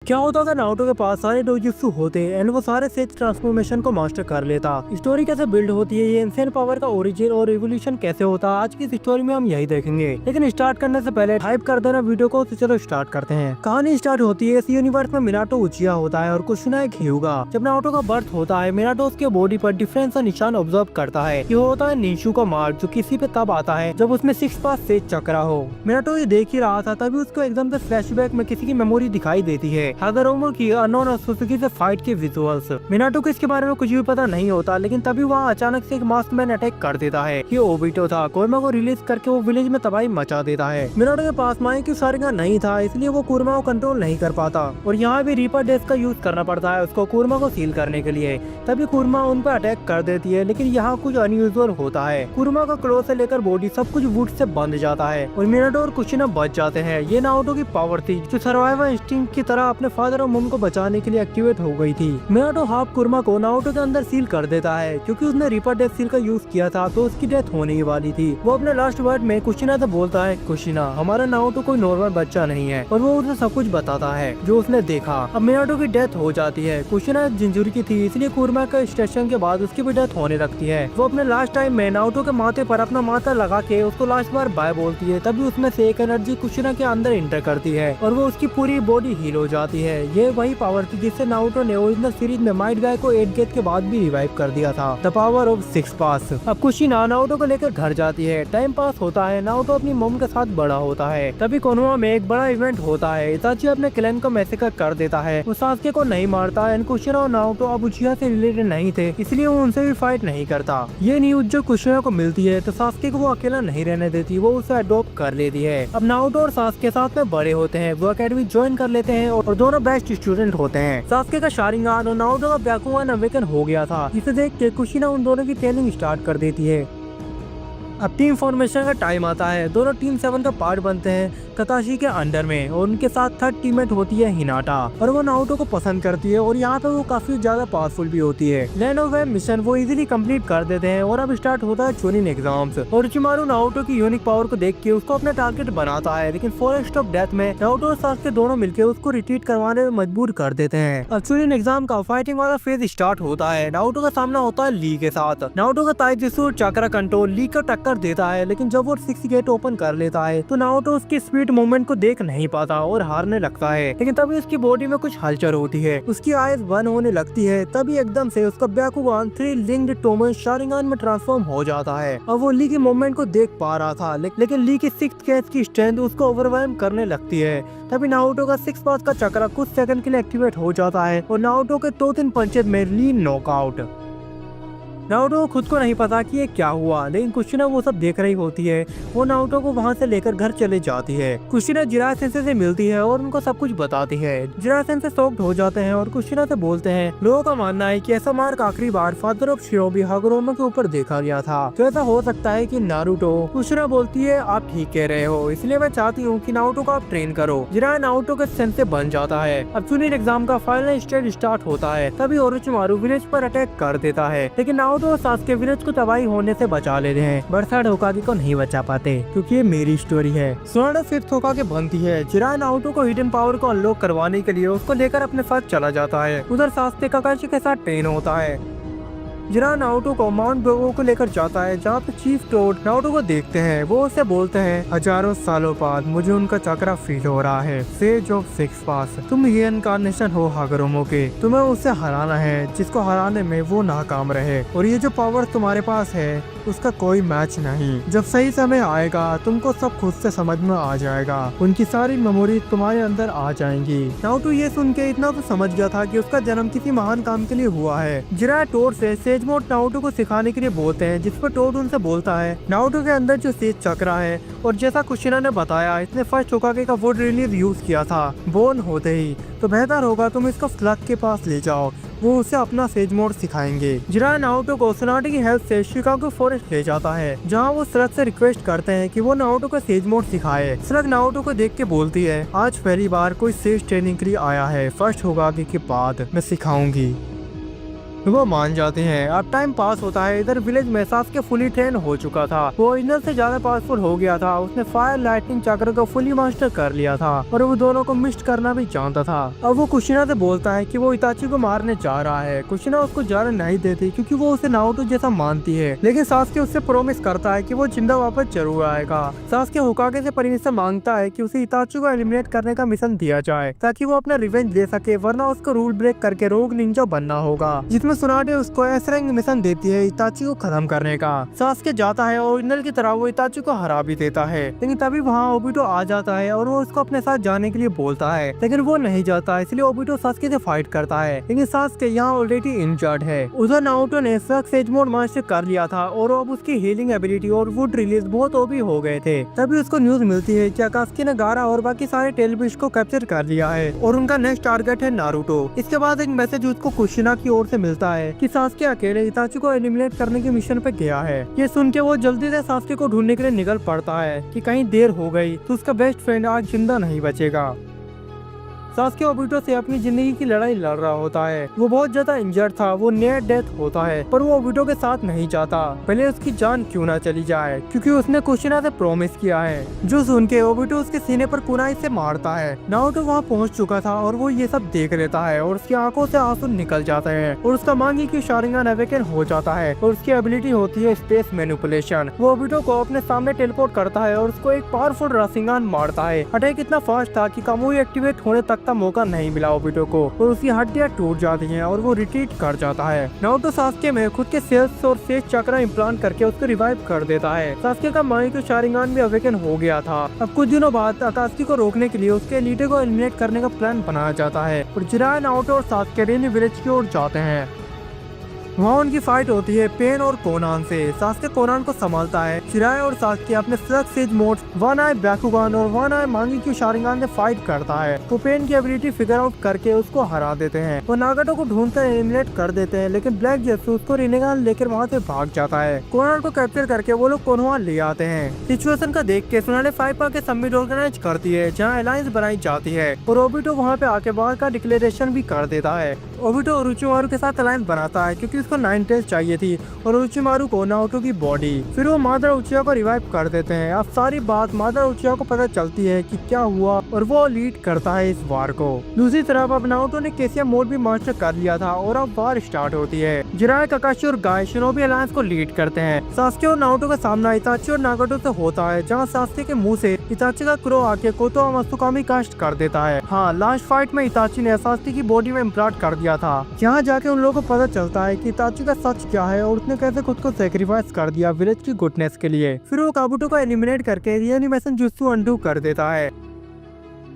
क्या होता था नारुतो के पास सारे डोजुत्सु होते एंड वो सारे सेज ट्रांसफॉर्मेशन को मास्टर कर लेता। स्टोरी कैसे बिल्ड होती है, ये इंसेन पावर का ओरिजिन और रिवोल्यूशन कैसे होता, आज की इस स्टोरी में हम यही देखेंगे। लेकिन स्टार्ट करने से पहले हाइप कर देना वीडियो को, तो चलो स्टार्ट करते हैं। कहानी स्टार्ट होती है इस यूनिवर्स में मिनाटो उचिया होता है और कुशिना एक ह्यूगा। जब नारुतो का बर्थ होता है, मिनाटो उसके बॉडी पर डिफरेंस का निशान ऑब्जर्व करता है। ये होता है निंशु का मार्क, जो किसी पे तब आता है जब उसमें 6 पास सेज चक्रा हो। मिनाटो ये देख ही रहा था, तभी उसको एकदम से फ्लैशबैक में किसी की मेमोरी दिखाई देती है। हागरोमो की अननोन असुसुकी से फाइट के विजुअल्स। मिनाटो को इसके बारे में कुछ भी पता नहीं होता, लेकिन तभी वहाँ अचानक से एक मास्क मैन अटैक कर देता है। ये ओबिटो था। कुरमा को रिलीज करके वो विलेज में तबाही मचा देता है। मिनाटो के पास माई की शारिंगन नहीं था, इसलिए वो कुरमा को कंट्रोल नहीं कर पाता और यहाँ भी रीपर डेस्क का यूज करना पड़ता है उसको कुरमा को सील करने के लिए। तभी कुरमा उन पर अटैक कर देती है, लेकिन यहाँ कुछ अनयूजुअल होता है। कुरमा का क्लोथ से लेकर बॉडी सब कुछ वुड से बंध जाता है और मिनाटो और कुशिना बच जाते हैं। ये नारुतो की पावर थी, जो सर्वाइवल इंस्टिंक्ट की तरह अपने फादर और मम को बचाने के लिए एक्टिवेट हो गई थी। मिनाटो हाफ कुरमा को नारुतो के अंदर सील कर देता है, क्योंकि उसने रीपर डेथ सील का यूज किया था तो उसकी डेथ होने ही वाली थी। वो अपने लास्ट वर्ड में कुशिना से बोलता है, कुशिना हमारा नारुतो कोई नॉर्मल बच्चा नहीं है, और वो उसे सब कुछ बताता है जो उसने देखा। अब मिनाटो की डेथ हो जाती है। कुशिना जिंजुरी की थी, इसलिए कुरमा के स्टेशन के बाद उसकी भी डेथ होने लगती है। वो अपने लास्ट टाइम में नारुतो के माथे पर अपना माथा लगा के उसको लास्ट बार बाय बोलती है। तभी उसमें से एक एनर्जी कुशिना के अंदर इंटर करती है और वो उसकी पूरी बॉडी हील हो जाती है। ये वही पावर थी जिससे नारुतो ने ओरिजिनल सीरीज में माइट गाय को 8 गेट के बाद भी रिवाइव कर दिया था। द पावर ऑफ 6 पास। अब कुशिना नारुतो को लेकर घर जाती है। टाइम पास होता है, नारुतो अपनी मम के साथ बड़ा होता है। तभी कोनोहा में एक बड़ा इवेंट होता है। इताची अपने क्लैन को मैसेकर कर देता है। वो सासुके को नहीं मारता है। कुशिना और नारुतो अब उचिहा से रिलेटेड नहीं थे, इसलिए वो उनसे भी फाइट नहीं करता। ये न्यूज जो कुशिना को मिलती है तो सासुके को वो अकेला नहीं रहने देती, वो उसे अडॉप्ट कर लेती है। अब नारुतो और सासुके साथ में बड़े होते हैं, वो अकेडमी ज्वाइन कर लेते हैं और दोनों बेस्ट स्टूडेंट होते हैं। सासुके का शारिंगान और नारुतो का ब्याकुगान अवेकन हो गया था, जिसे देख के कुशिना उन दोनों की ट्रेनिंग स्टार्ट कर देती है। अब टीम फॉर्मेशन का टाइम आता है। दोनों टीम 7 का पार्ट बनते हैं कताशी के अंडर में, और उनके साथ थर्ड टीममेट होती है हिनाटा, और वो नारुतो को पसंद करती है और यहाँ पे वो काफी ज्यादा पावरफुल भी होती है। लैंड ऑफ वेब मिशन वो इजीली कंप्लीट कर देते हैं और अब स्टार्ट होता है चोनिन एग्जाम्स। ओरोचिमारू नारुतो की यूनिक पावर को देख के उसको अपना टारगेट बनाता है, लेकिन फॉरेस्ट ऑफ डेथ में नारुतो और सासुके दोनों मिलकर उसको रिट्रीट करवाने में मजबूर कर देते हैं। अब चोनिन एग्जाम का फाइटिंग वाला फेज स्टार्ट होता है। नारुतो का सामना होता है ली के साथ। नारुतो का ताइजुत्सु चक्रा कंट्रोल ली को टक्कर देता है, लेकिन जब वो 6 गेट ओपन कर लेता है तो नारुतो उसकी स्पीड मूवमेंट को देख नहीं पाता और हारने लगता है। लेकिन तभी उसकी बॉडी में कुछ हलचल होती है, उसकी आइज बंद होने लगती है। तभी एकदम से उसका ब्याकुगान 3 लिंक्ड टोमन शारिंगान में ट्रांसफॉर्म हो जाता है। अब वो ली की मूवमेंट को देख पा रहा था, लेकिन ली की 6th कैच की स्ट्रेंथ उसको ओवरवेलम करने लगती है। तभी नारुतो का 6 पास का चक्रा कुछ सेकंड के लिए एक्टिवेट हो जाता है और नारुतो के 2-3 पंचेस में ली नॉकआउट। नारुतो खुद को नहीं पता कि ये क्या हुआ, लेकिन कुशिना वो सब देख रही होती है। वो नारुतो को वहाँ से लेकर घर चले जाती है। कुशिना जिराया सेंसे से मिलती है और उनको सब कुछ बताती है। जिराया सेंसे शॉक्ड हो जाते हैं और कुशिना से बोलते हैं, लोगों का मानना है कि ऐसा मार्क आखिरी बार फादर ऑफ शिरोबी हागरोमा के ऊपर देखा गया था, तो ऐसा हो सकता है कि नारुतो। कुशिना बोलती है, आप ठीक कह रहे हो, इसलिए मैं चाहती हूँ कि नारुतो को आप ट्रेन करो। जिराया नारुतो के सेंसे बन जाता है। अब चुनिन एग्जाम का फाइनल स्टेज स्टार्ट होता है। तभी ओरोचिमारू विलेज पर अटैक कर देता है, लेकिन नारुतो और सासुके विलेज को तबाही होने से बचा लेते हैं। बरसात होकागे को नहीं बचा पाते, क्योंकि ये मेरी स्टोरी है। सोनाडा 5th होकागे बनती है। जिराया नारुतो को हिडन पावर को अनलॉक करवाने के लिए उसको लेकर अपने साथ चला जाता है। उधर सासुके काकाशी के साथ ट्रेन होता है। जिराया नारुतो को माउंट ब्योगो को लेकर जाता है, जहाँ पे चीफ टोड नारुतो को देखते हैं। वो उसे बोलते हैं, हजारों सालों बाद मुझे उनका चक्रा फील हो रहा है। सेज ऑफ 6 पास, तुम ये इनकारनेशन हो हागरोमो के। तुम्हें उसे हराना है जिसको हराने में वो नाकाम रहे, और ये जो पावर तुम्हारे पास है उसका कोई मैच नहीं। जब सही समय आएगा तुमको सब खुद से समझ में आ जाएगा। उनकी सारी मेमोरी तुम्हारे अंदर आ जाएंगी। नारुतो ये सुन के इतना तो समझ गया था कि उसका जन्म किसी महान काम के लिए हुआ है। जिराया टोड से सेज मोड नारुतो को सिखाने के लिए बोलते हैं, जिस पर टोड उनसे बोलता है, नारुतो के अंदर जो सेज चक्रा है, और जैसा कुशिना ने बताया इसने फर्स्ट होकागे का वुड रिलीज यूज किया था बोर्न होते ही, तो बेहतर होगा तुम इसको स्लग के पास ले जाओ, वो उसे अपना सेज मोड सिखाएंगे। जिराया नारुतो को सोनाटी की हेल्प से शिकागो फॉरेस्ट ले जाता है, जहाँ वो स्लग से रिक्वेस्ट करते हैं कि वो नारुतो को सेज मोड सिखाए। स्लग नारुतो को देख के बोलती है, आज पहली बार कोई सेज ट्रेनिंग के लिए आया है, फर्स्ट होकागे के बाद मैं सिखाऊंगी। वो मान जाते हैं। अब टाइम पास होता है। इधर विलेज में सास्के फुली ट्रेन हो चुका था। वो ओरिजिनल से ज्यादा पावरफुल हो गया था। उसने फायर लाइटनिंग चक्र को फुली मास्टर कर लिया था और वो दोनों को मिस्ट करना भी जानता था। अब वो कुशिना से बोलता है कि वो इताची को मारने जा रहा है। कुशिना उसको जाने नहीं देती क्योंकि वो उसे नारुतो जैसा मानती है, लेकिन सास्के उससे प्रॉमिस करता है कि वो जिंदा वापस जरूर आएगा। सास्के होकागे से परमिशन मांगता है कि उसे इताची को एलिमिनेट करने का मिशन दिया जाए ताकि वो अपना रिवेंज ले सके, वरना उसको रूल ब्रेक करके रोग निंजा बनना होगा। जिसमें सुनाडे उसको एस रैंक मिशन देती है इताची को खत्म करने का। सास्के जाता है और ओरिजिनल की तरह वो इताची को हरा भी देता है, लेकिन तभी वहाँ ओबिटो आ जाता है और वो उसको अपने साथ जाने के लिए बोलता है, लेकिन वो नहीं जाता। इसलिए ओबिटो सास्के से फाइट करता है, लेकिन सास्के यहाँ ऑलरेडी इंजर्ड है। उधर नारुतो ने सेज मोड मास्टर कर लिया था और अब उसकी हीलिंग एबिलिटी और वुड रिलीज बहुत ओबी हो गए थे। तभी उसको न्यूज मिलती है कि अकात्सुकी ने गारा और बाकी सारे टेलफिश को कैप्चर कर लिया है और उनका नेक्स्ट टारगेट है नारुतो। इसके बाद एक मैसेज उसको कुशिना की ओर से मिलता है कि सास्के अकेले इताची को एलिमिनेट करने के मिशन पे गया है। ये सुन के वो जल्दी से सास्के को ढूंढने के लिए निकल पड़ता है कि कहीं देर हो गई तो उसका बेस्ट फ्रेंड आज जिंदा नहीं बचेगा। सास्के ओबिटो से अपनी जिंदगी की लड़ाई लड़ रहा होता है। वो बहुत ज्यादा इंजर्ड था, वो नियर डेथ होता है, पर वो ओबिटो के साथ नहीं जाता, पहले उसकी जान क्यों ना चली जाए, क्योंकि उसने कुशिना से प्रॉमिस किया है। जो सुन के ओबिटो उसके सीने पर कुनाई से मारता है। नारुतो वहाँ पहुँच चुका था और वो ये सब देख लेता है और उसकी आंखों से आंसू निकल जाते हैं और उसका मांगी की शारिंगन अवेकन हो जाता है और उसकी एबिलिटी होती है स्पेस मैनिपुलेशन। वो ओबिटो को अपने सामने टेलीपोर्ट करता है और उसको एक पावरफुल राशिंगन मारता है। अटैक इतना फास्ट था कि कामुई एक्टिवेट होने तक का मौका नहीं मिला ओबिटो को और उसकी हड्डियां टूट जाती हैं और वो रिट्रीट कर जाता है। नारुतो सास्के में खुद के सेल्स और सेज चक्र इम्प्लांट करके उसको रिवाइव कर देता है। सास्के का मांगी शारिंगन भी अवेकन हो गया था। अब कुछ दिनों बाद अकात्सुकी को रोकने के लिए उसके एलीटे को एलिमिनेट करने का प्लान बनाया जाता है और जिराय, नारुतो और सास्के रेनी विलेज की ओर जाते हैं। वहाँ उनकी फाइट होती है पेन और कोनान से। सास्के कोनान को संभालता है। चिराय और सास्के अपने फ्लक्स सेज मोड्स वन आई बैकुगान और वन आई मांगी की शारिंगन से फाइट करता है। वो पेन की एबिलिटी फिगर आउट करके उसको हरा देते हैं। वो नागाटो को ढूंढकर एलिमिनेट कर देते हैं, लेकिन ब्लैक जेसु उसको रिनेगान लेकर वहाँ से भाग जाता है। कोनान को कैप्चर करके वो लोग कोनोहा ले आते हैं। सिचुएशन का देख के सुनाने फाइपा के समिट ऑर्गेनाइज करती है जहाँ अलायंस बनाई जाती है और ओबिटो वहाँ पे आके बाहर का डिक्लेरेशन भी कर देता है। ओबिटो ओरोचिमारू के साथ अलायंस बनाता है क्योंकि उसको 9 टेल्स चाहिए थी और ओरोचिमारू को नारुतो की बॉडी। फिर वो मादर उचिया को रिवाइव कर देते हैं। अब सारी बात मादर उचिया को पता चलती है कि क्या हुआ और वो लीड करता है इस वार को। दूसरी तरफ अब नारुतो ने केसिया मोड भी मास्टर कर लिया था और अब वार स्टार्ट होती है। जिराय, काकाशी और गाय शिनोबी अलायंस को लीड करते हैं। सास्के और नारुतो का सामना इताची और नागाटो से होता है, जहाँ सास्के के मुंह से इताची का क्रो आके कोतो मत्सुकामी कास्ट कर देता है। हाँ, लास्ट फाइट में इताची ने सास्के की बॉडी में इम्प्लांट कर दिया था। यहाँ जाके उन लोगों को पता चलता है कि इताची का सच क्या है और उसने कैसे खुद को सेक्रीफाइस कर दिया विलेज की गुडनेस के लिए। फिर वो काबुटो को एलिमिनेट करके रीएनिमेशन जुत्सु अंडू कर देता है।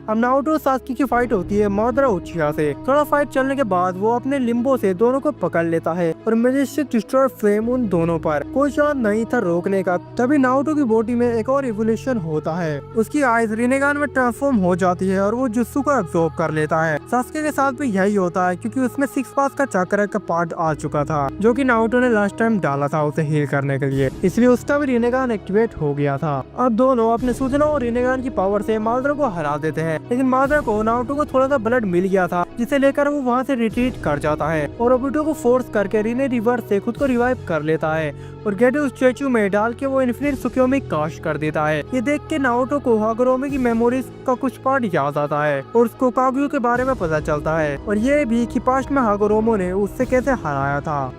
अब नारुतो सास्के की फाइट होती है मादरा उचिया से। थोड़ा फाइट चलने के बाद वो अपने लिम्बो से दोनों को पकड़ लेता है और मैजेस्टिक डिस्ट्रॉयर फ्लेम उन दोनों पर। कोई चांस नहीं था रोकने का। तभी नारुतो की बॉडी में एक और इवोल्यूशन होता है। उसकी आइज रिनेगान में ट्रांसफॉर्म हो जाती है और वो जुत्सु को अब्सॉर्ब कर लेता है। सास्के के साथ भी यही होता है क्योंकि उसमें 6 पास का चक्र का पार्ट आ चुका था जो कि नारुतो ने लास्ट टाइम डाला था उसे हील करने के लिए, इसलिए उसका भी रिनेगान एक्टिवेट हो गया था। अब दोनों अपने सूचना और रिनेगान की पावर से मादरा को हरा देते हैं, लेकिन मादरा को नारुतो को थोड़ा सा ब्लड मिल गया था जिसे लेकर वो वहाँ से रिट्रीट कर जाता है और ओबिटो को फोर्स करके रिने रिवर से खुद को रिवाइव कर लेता है और गेटो स्टैचू में डाल के वो इन्फिनिट सुक्योमी कास्ट कर देता है। ये देख के नारुतो को हागुरोमी की मेमोरीज का कुछ पार्ट याद आता है और उसको कागुयो के बारे में पता चलता है और ये भी कि पास्ट में हागुरोमो ने उससे कैसे हराया था।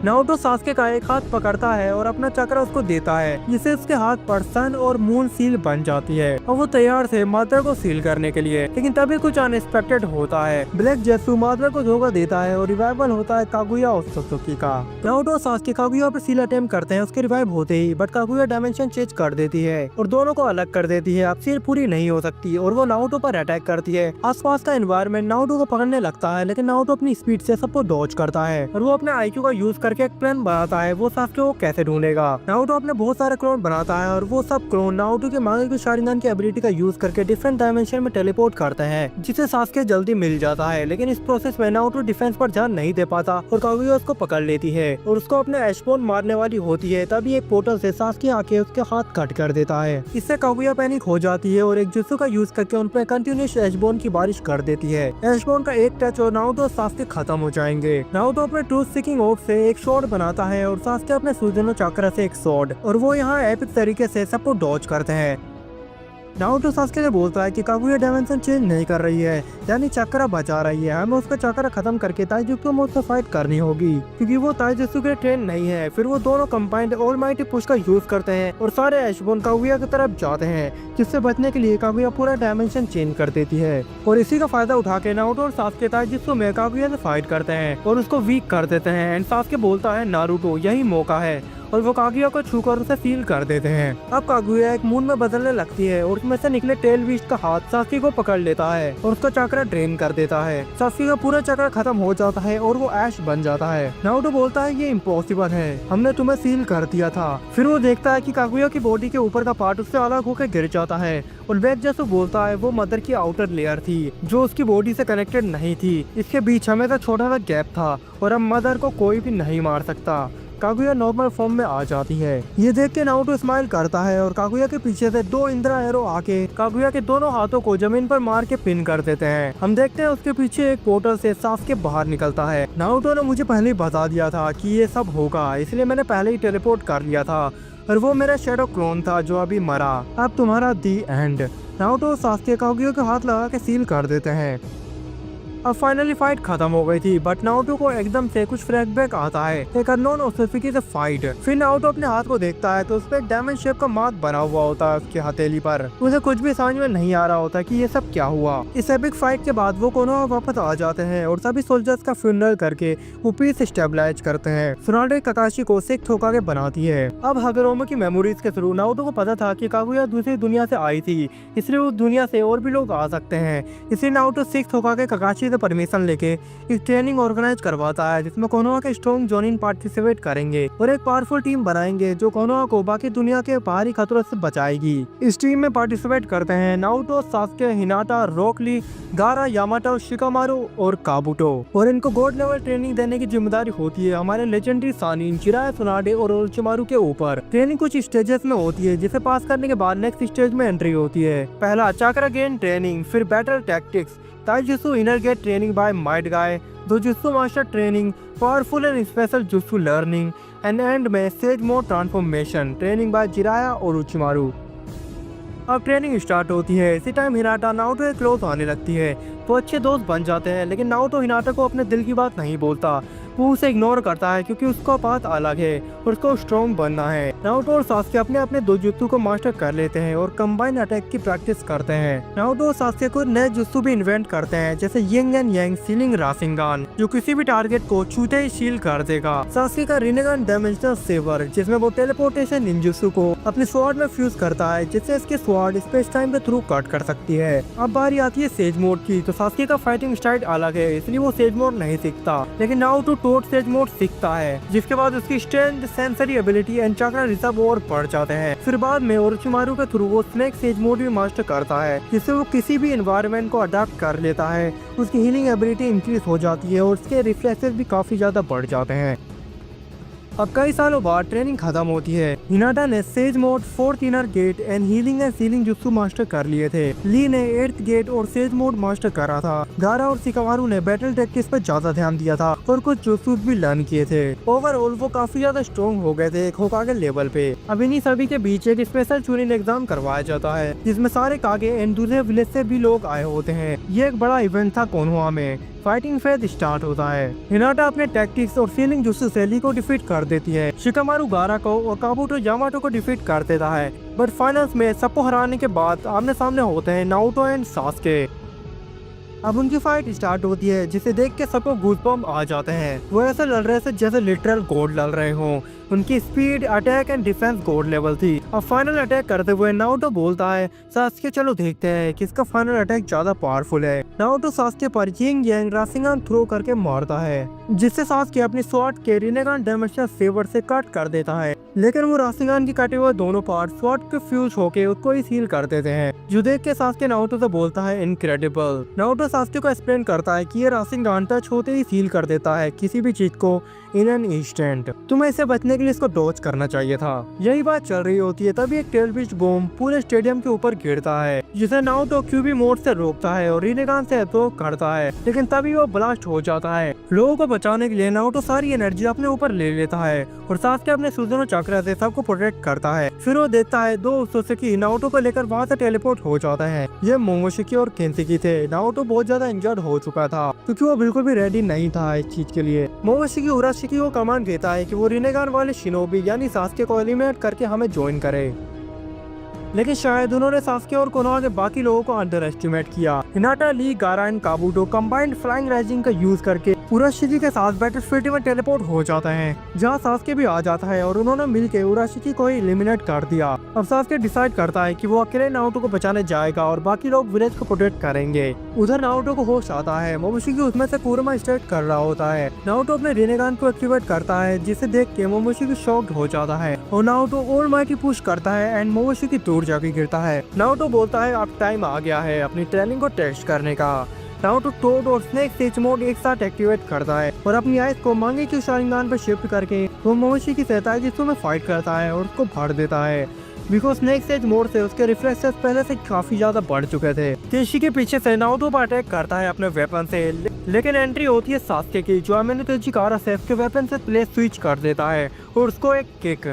नारुतो सास्के का एक हाथ पकड़ता है और अपना चक्र उसको देता है, जिससे उसके हाथ पर सन और मून सील बन जाती है और वो तैयार थे मादरा को सील करने के लिए। लेकिन तभी कुछ अनएक्सपेक्टेड होता है। ब्लैक जेसु मादरा को धोखा देता है और रिवाइवल होता है कागुया ओत्सुकी का। नारुतो और सास्के कागुया पर सील अटेम्प्ट करते हैं उसके रिवाइव होते ही, बट कागुया डायमेंशन चेंज कर देती है और दोनों को अलग कर देती है। अब सील पूरी नहीं हो सकती और वो नारुतो पर अटैक करती है। आसपास का एनवायरनमेंट नारुतो को पकड़ने लगता है, लेकिन नारुतो अपनी स्पीड से सबको डॉज करता है और वो अपने आईक्यू का यूज करके एक प्लान बनाता है वो सास्के को कैसे ढूंढेगा। नारुतो अपने बहुत सारे क्लोन बनाता है और वो सब क्लोन नारुतो के मांगे शारिंगन की एबिलिटी का यूज करके डिफरेंट डायमेंशन में टेलीपोर्ट करते हैं, जिसे सास्के जल्दी मिल जाता है। लेकिन इस प्रोसेस में नारुतो डिफेंस पर ध्यान नहीं दे पाता और कागुया उसको पकड़ लेती है और उसको अपने एशबोन मारने वाली होती है। तभी एक पोर्टल से सास्के आके उसके हाथ कट कर देता है। इससे कागुया पैनिक हो जाती है और एक जुत्सु का यूज करके उन पर कंटिन्यूस एशबोन की बारिश कर देती है। एशबोन का एक टच और नारुतो और सास्के खत्म हो जाएंगे। नारुतो अपने ट्रूथ सीकिंग ओर्ब से एक शॉट बनाता है और सास्के अपने सुजनो चक्र से एक स्वॉर्ड, और वो यहाँ एपिक तरीके से सबको डॉज करते हैं। नारुतो सास्के से बोलता है कि कागुया डायमेंशन चेंज नहीं कर रही है, यानी चक्रा बचा रही है। हमें उसका चक्रा खत्म करके ताइजुत्सु में उससे फाइट करनी होगी, क्योंकि वो ताइजुत्सु के ट्रेन नहीं है। फिर वो दोनों कंबाइंड ऑलमाइटी पुश का यूज करते हैं और सारे एशबोन कागुया की तरफ जाते हैं, जिससे बचने के लिए कागुया पूरा डायमेंशन चेंज कर देती है। और इसी का फायदा उठा के नारुतो और सास्के ताइजुत्सु में कागुया से फाइट करते हैं और उसको वीक कर देते हैं। एंड सास्के बोलता है नारुतो यही मौका है, और वो कागुया को छूकर उसे फील कर देते हैं। अब कागुया एक मून में बदलने लगती है और उसमें से निकले टेल बीस्ट का हाथ सास्के को पकड़ लेता है और उसका चक्र ड्रेन कर देता है। सास्के का पूरा चक्र खत्म हो जाता है और वो ऐश बन जाता है। नारुतो बोलता है ये इम्पॉसिबल है, हमने तुम्हें सील कर दिया था। फिर वो देखता है कि कागुया की बॉडी के ऊपर का पार्ट उससे अलग होकर गिर जाता है और बैग जैसे बोलता है वो मदर की आउटर लेयर थी जो उसकी बॉडी से कनेक्टेड नहीं थी। इसके बीच हमेशा छोटा सा गैप था और अब मदर को कोई भी नहीं मार सकता। कागुया नॉर्मल फॉर्म में आ जाती है। ये देख के नारुतो स्माइल करता है और कागुया के पीछे से 2 इंद्रा एरो आके कागुया के दोनों हाथों को जमीन पर मार के पिन कर देते हैं। हम देखते हैं उसके पीछे एक पोर्टल से सास्के बाहर निकलता है। नारुतो ने मुझे पहले ही बता दिया था कि ये सब होगा, इसलिए मैंने पहले ही टेलीपोर्ट कर लिया था और वो मेरा शैडो क्लोन था जो अभी मरा। अब तुम्हारा दी एंड। नारुतो सास्के कागुया के हाथ लगा के सील कर देते हैं। अब फाइनली फाइट खत्म हो गई थी, बट नारुतो को एकदम से कुछ फ्लैशबैक आता है एक अननोन ओसोफिकी से फाइट। फिर नारुतो अपने हाथ को देखता है तो उस पर एक डायमंड शेप का मार्क बना हुआ होता है उसकी हथेली पर। उसे कुछ भी समझ में नहीं आ रहा होता कि ये सब क्या हुआ। इस एपिक फाइट के बाद वो कोनोहा वापस आ जाते हैं और सभी सोल्जर्स का फ्यूनरल करके वो पीस स्टेबलाइज करते हैं। सुनाडे काकाशी को सिख होकागे बनाती है। अब हगरोमो की मेमोरीज के थ्रू नारुतो को पता था कि कागुया दूसरी दुनिया से आई थी, इसलिए उस दुनिया से और भी लोग आ सकते हैं। इसलिए नारुतो सिख होकागे काकाशी से परमिशन लेके एक ट्रेनिंग ऑर्गेनाइज करवाता है, जिसमें कोनोहा के स्ट्रॉन्ग जोनिन पार्टिसिपेट करेंगे और एक पावरफुल टीम बनाएंगे जो कोनोहा को बाकी दुनिया के बाहरी खतरों से बचाएगी। इस टीम में पार्टिसिपेट करते हैं नारुतो, सास्के, हिनाटा, रॉक ली, गारा, यामाटो, शिकामारू और काबुटो। और इनको गॉड लेवल ट्रेनिंग देने की जिम्मेदारी होती है हमारे लेजेंडरी सानिन, चिराया, सुनाडे और ओरोचिमारू के ऊपर। ट्रेनिंग कुछ स्टेजेस में होती है, जिसे पास करने के बाद नेक्स्ट स्टेज में एंट्री होती है। पहला चक्रा गेन ट्रेनिंग, फिर बैटल टैक्टिक्स, ताइजुत्सु inner gate training by Might Guy, डोजुत्सु master training, powerful and special जुत्सु लर्निंग, एंड में sage mode transformation training by Jiraiya और ओरोचिमारू। अब ट्रेनिंग स्टार्ट होती है। इसी टाइम हिनाटा नारुतो के क्लोज आने लगती है। वो अच्छे दोस्त बन जाते हैं, लेकिन नारुतो हिनाटा को अपने दिल की बात नहीं बोलता। वो उसे इग्नोर करता है क्योंकि उसका पाथ अलग है और उसको स्ट्रॉन्ग बनना है। नारुतो और सास्के अपने अपने दो जुत्सु को मास्टर कर लेते हैं और कंबाइन अटैक की प्रैक्टिस करते हैं। नारुतो और सास्के को नए जुत्सु भी इन्वेंट करते हैं, जैसे यिंग एंड यांग सीलिंग राशिंगान, जो किसी भी टारगेट को छूते ही शील कर देगा। सास्के का रिनेगन डायमेंशनल सेवर, जिसमें वो टेलीपोर्टेशन निंजुत्सु को अपने स्वॉर्ड में फ्यूज करता है, जिससे इसके स्वॉर्ड स्पेस टाइम के थ्रू कट कर सकती है। अब बारी आती है सेज मोड की। तो सास्के का फाइटिंग स्टाइल अलग है, इसलिए वो सेज मोड नहीं सीखता, लेकिन नारुतो टोट सेज मोड सीखता है, जिसके बाद उसकी strength, sensory ability and chakra reserve और बढ़ जाते हैं। फिर बाद में ओरोचिमारू के थ्रू वो स्नेक सेज मोड भी मास्टर करता है, जिससे वो किसी भी एनवायरनमेंट को अडॉप्ट कर लेता है। उसकी हीलिंग एबिलिटी इंक्रीज हो जाती है और उसके रिफ्लेक्सेस भी काफी ज्यादा बढ़ जाते हैं। अब कई सालों बाद ट्रेनिंग खत्म होती है। हिनाटा ने sage mode, fourth inner gate and healing and sealing जुत्सु मास्टर कर लिए थे। ली ने 8th गेट और सेज मोड मास्टर करा था। गारा और शिकामारू ने बैटल टैक्टिक्स पर ज्यादा ध्यान दिया था और कुछ जुत्सु भी लर्न किए थे। ओवरऑल वो काफी ज्यादा स्ट्रॉन्ग हो गए थे एक होकागे लेवल पे। अब इन्हीं सभी के बीच एक स्पेशल चूनिंग एग्जाम करवाया जाता है, जिसमें सारे कागे एंड दूसरे विलेज से भी लोग आए होते हैं। ये एक बड़ा इवेंट था कोनोहा में। फाइटिंग फेज स्टार्ट होता है। हिनाटा अपने टैक्टिक्स और सीलिंग जुत्सु से ली को डिफीट कर देती है। शिकामारू गारा को और काबुटो यामाटो को डिफीट कर देता है, बट फाइनल्स में सबको हराने के बाद आमने सामने होते हैं नारुतो एंड सास्के। अब उनकी फाइट स्टार्ट होती है, जिसे देख के सबको गूज़बम्प आ जाते हैं। वो ऐसे लड़ रहे थे जैसे लिटरल गॉड लड़ रहे हों। उनकी speed, attack and defence God level थी। अब फाइनल अटैक करते हुए नारुतो बोलता है सास्के चलो देखते हैं किसका फाइनल अटैक ज्यादा पावरफुल है। नारुतो सास्के पर यिंग यांग राशिंगान थ्रो करके मारता है जिससे सास्के अपनी स्वॉर्ड के रिनेगान डायमेंशनल सेवर से कट कर देता है, लेकिन वो राशिंगान की कटे हुए दोनों पार्ट स्वॉर्ड के फ्यूज होके उसको ही सील कर देते हैं, जो देख के सास्के नारुतो से बोलता है इनक्रेडिबल। नारुतो सास्के को एक्सप्लेन करता है कि ये राशिंगान टच होते ही सील कर देता है किसी भी चीज को इन एन इंस्टेंट। तुम्हें इससे बचने के लिए इसको डॉज करना चाहिए था। यही बात चल रही होती है तभी एक टेलबिच बॉम्ब पूरे स्टेडियम के ऊपर गिरता है जिसे नारुतो क्यूबी मोड से रोकता है और रिनेगान से अटैक करता है, लेकिन तभी वो ब्लास्ट हो जाता है। लोगों को बचाने के लिए नारुतो सारी एनर्जी अपने ऊपर ले लेता है और सास्के अपने सुज़ुनो चक्र से सबको प्रोटेक्ट करता है। फिर वो देखता है दो सोसेकी नारुतो को लेकर वहाँ से टेलीपोर्ट हो जाता है। ये मोमोशिकी और केंशिकी थे। नारुतो बहुत ज्यादा इंजर्ड हो चुका था क्योंकि वो बिल्कुल भी रेडी नहीं था इस चीज के लिए। मोमोशिकी उराशिकी को कमांड देता है कि वो रिनेगान वाले शिनोबी यानी सास्के को एलिमिनेट करके हमें ज्वाइन करे, लेकिन शायद उन्होंने सास्के और कोनोहा के बाकी लोगों को अंडर एस्टिमेट किया। हिनाटा, ली, गारा एंड काबूटो कंबाइंड फ्लाइंग राइजिंग का यूज करके उराशिकी के साथ बैटलफील्ड में टेलीपोर्ट हो जाते हैं जहां सास्के भी आ जाता है और उन्होंने मिलकर उराशिकी को ही एलिमिनेट कर दिया। अब सास्के डिसाइड करता है कि वो अकेले नारुतो को बचाने जाएगा और बाकी लोग विलेज को प्रोटेक्ट करेंगे। उधर नारुतो को होश आता है। मोमोशिकी उसमें से कुरमा स्टार्ट कर रहा होता है। नारुतो अपने रिनेगान को एक्टिवेट करता है जिसे देख के मोमोशिकी शॉक्ड हो जाता है और नारुतो ऑलमाइटी पुश करता है एंड मोमोशिकी दूर जाके गिरता है। नारुतो बोलता है अब टाइम आ गया है अपनी ट्रेनिंग को टेस्ट करने का। नारुतो टोड और स्नेक सेज मोड एक साथ एक्टिवेट करता है और अपनी आइस को मांगे की शारिंगान पर शिफ्ट करके वो मोमोशिकी से ताइजुत्सु में फाइट करता है और उसको भर देता है। बिकॉज स्नेक सेज मोड से उसके रिफ्लेक्सेस पहले से काफी ज्यादा बढ़ चुके थे। तेशी के पीछे से नारुतो पर अटैक करता है अपने वेपन से, लेकिन एंट्री होती है सास्के की जो अमिनो तेजिकारा से उसके वेपन से प्लेस स्विच कर देता है और उसको एक किक।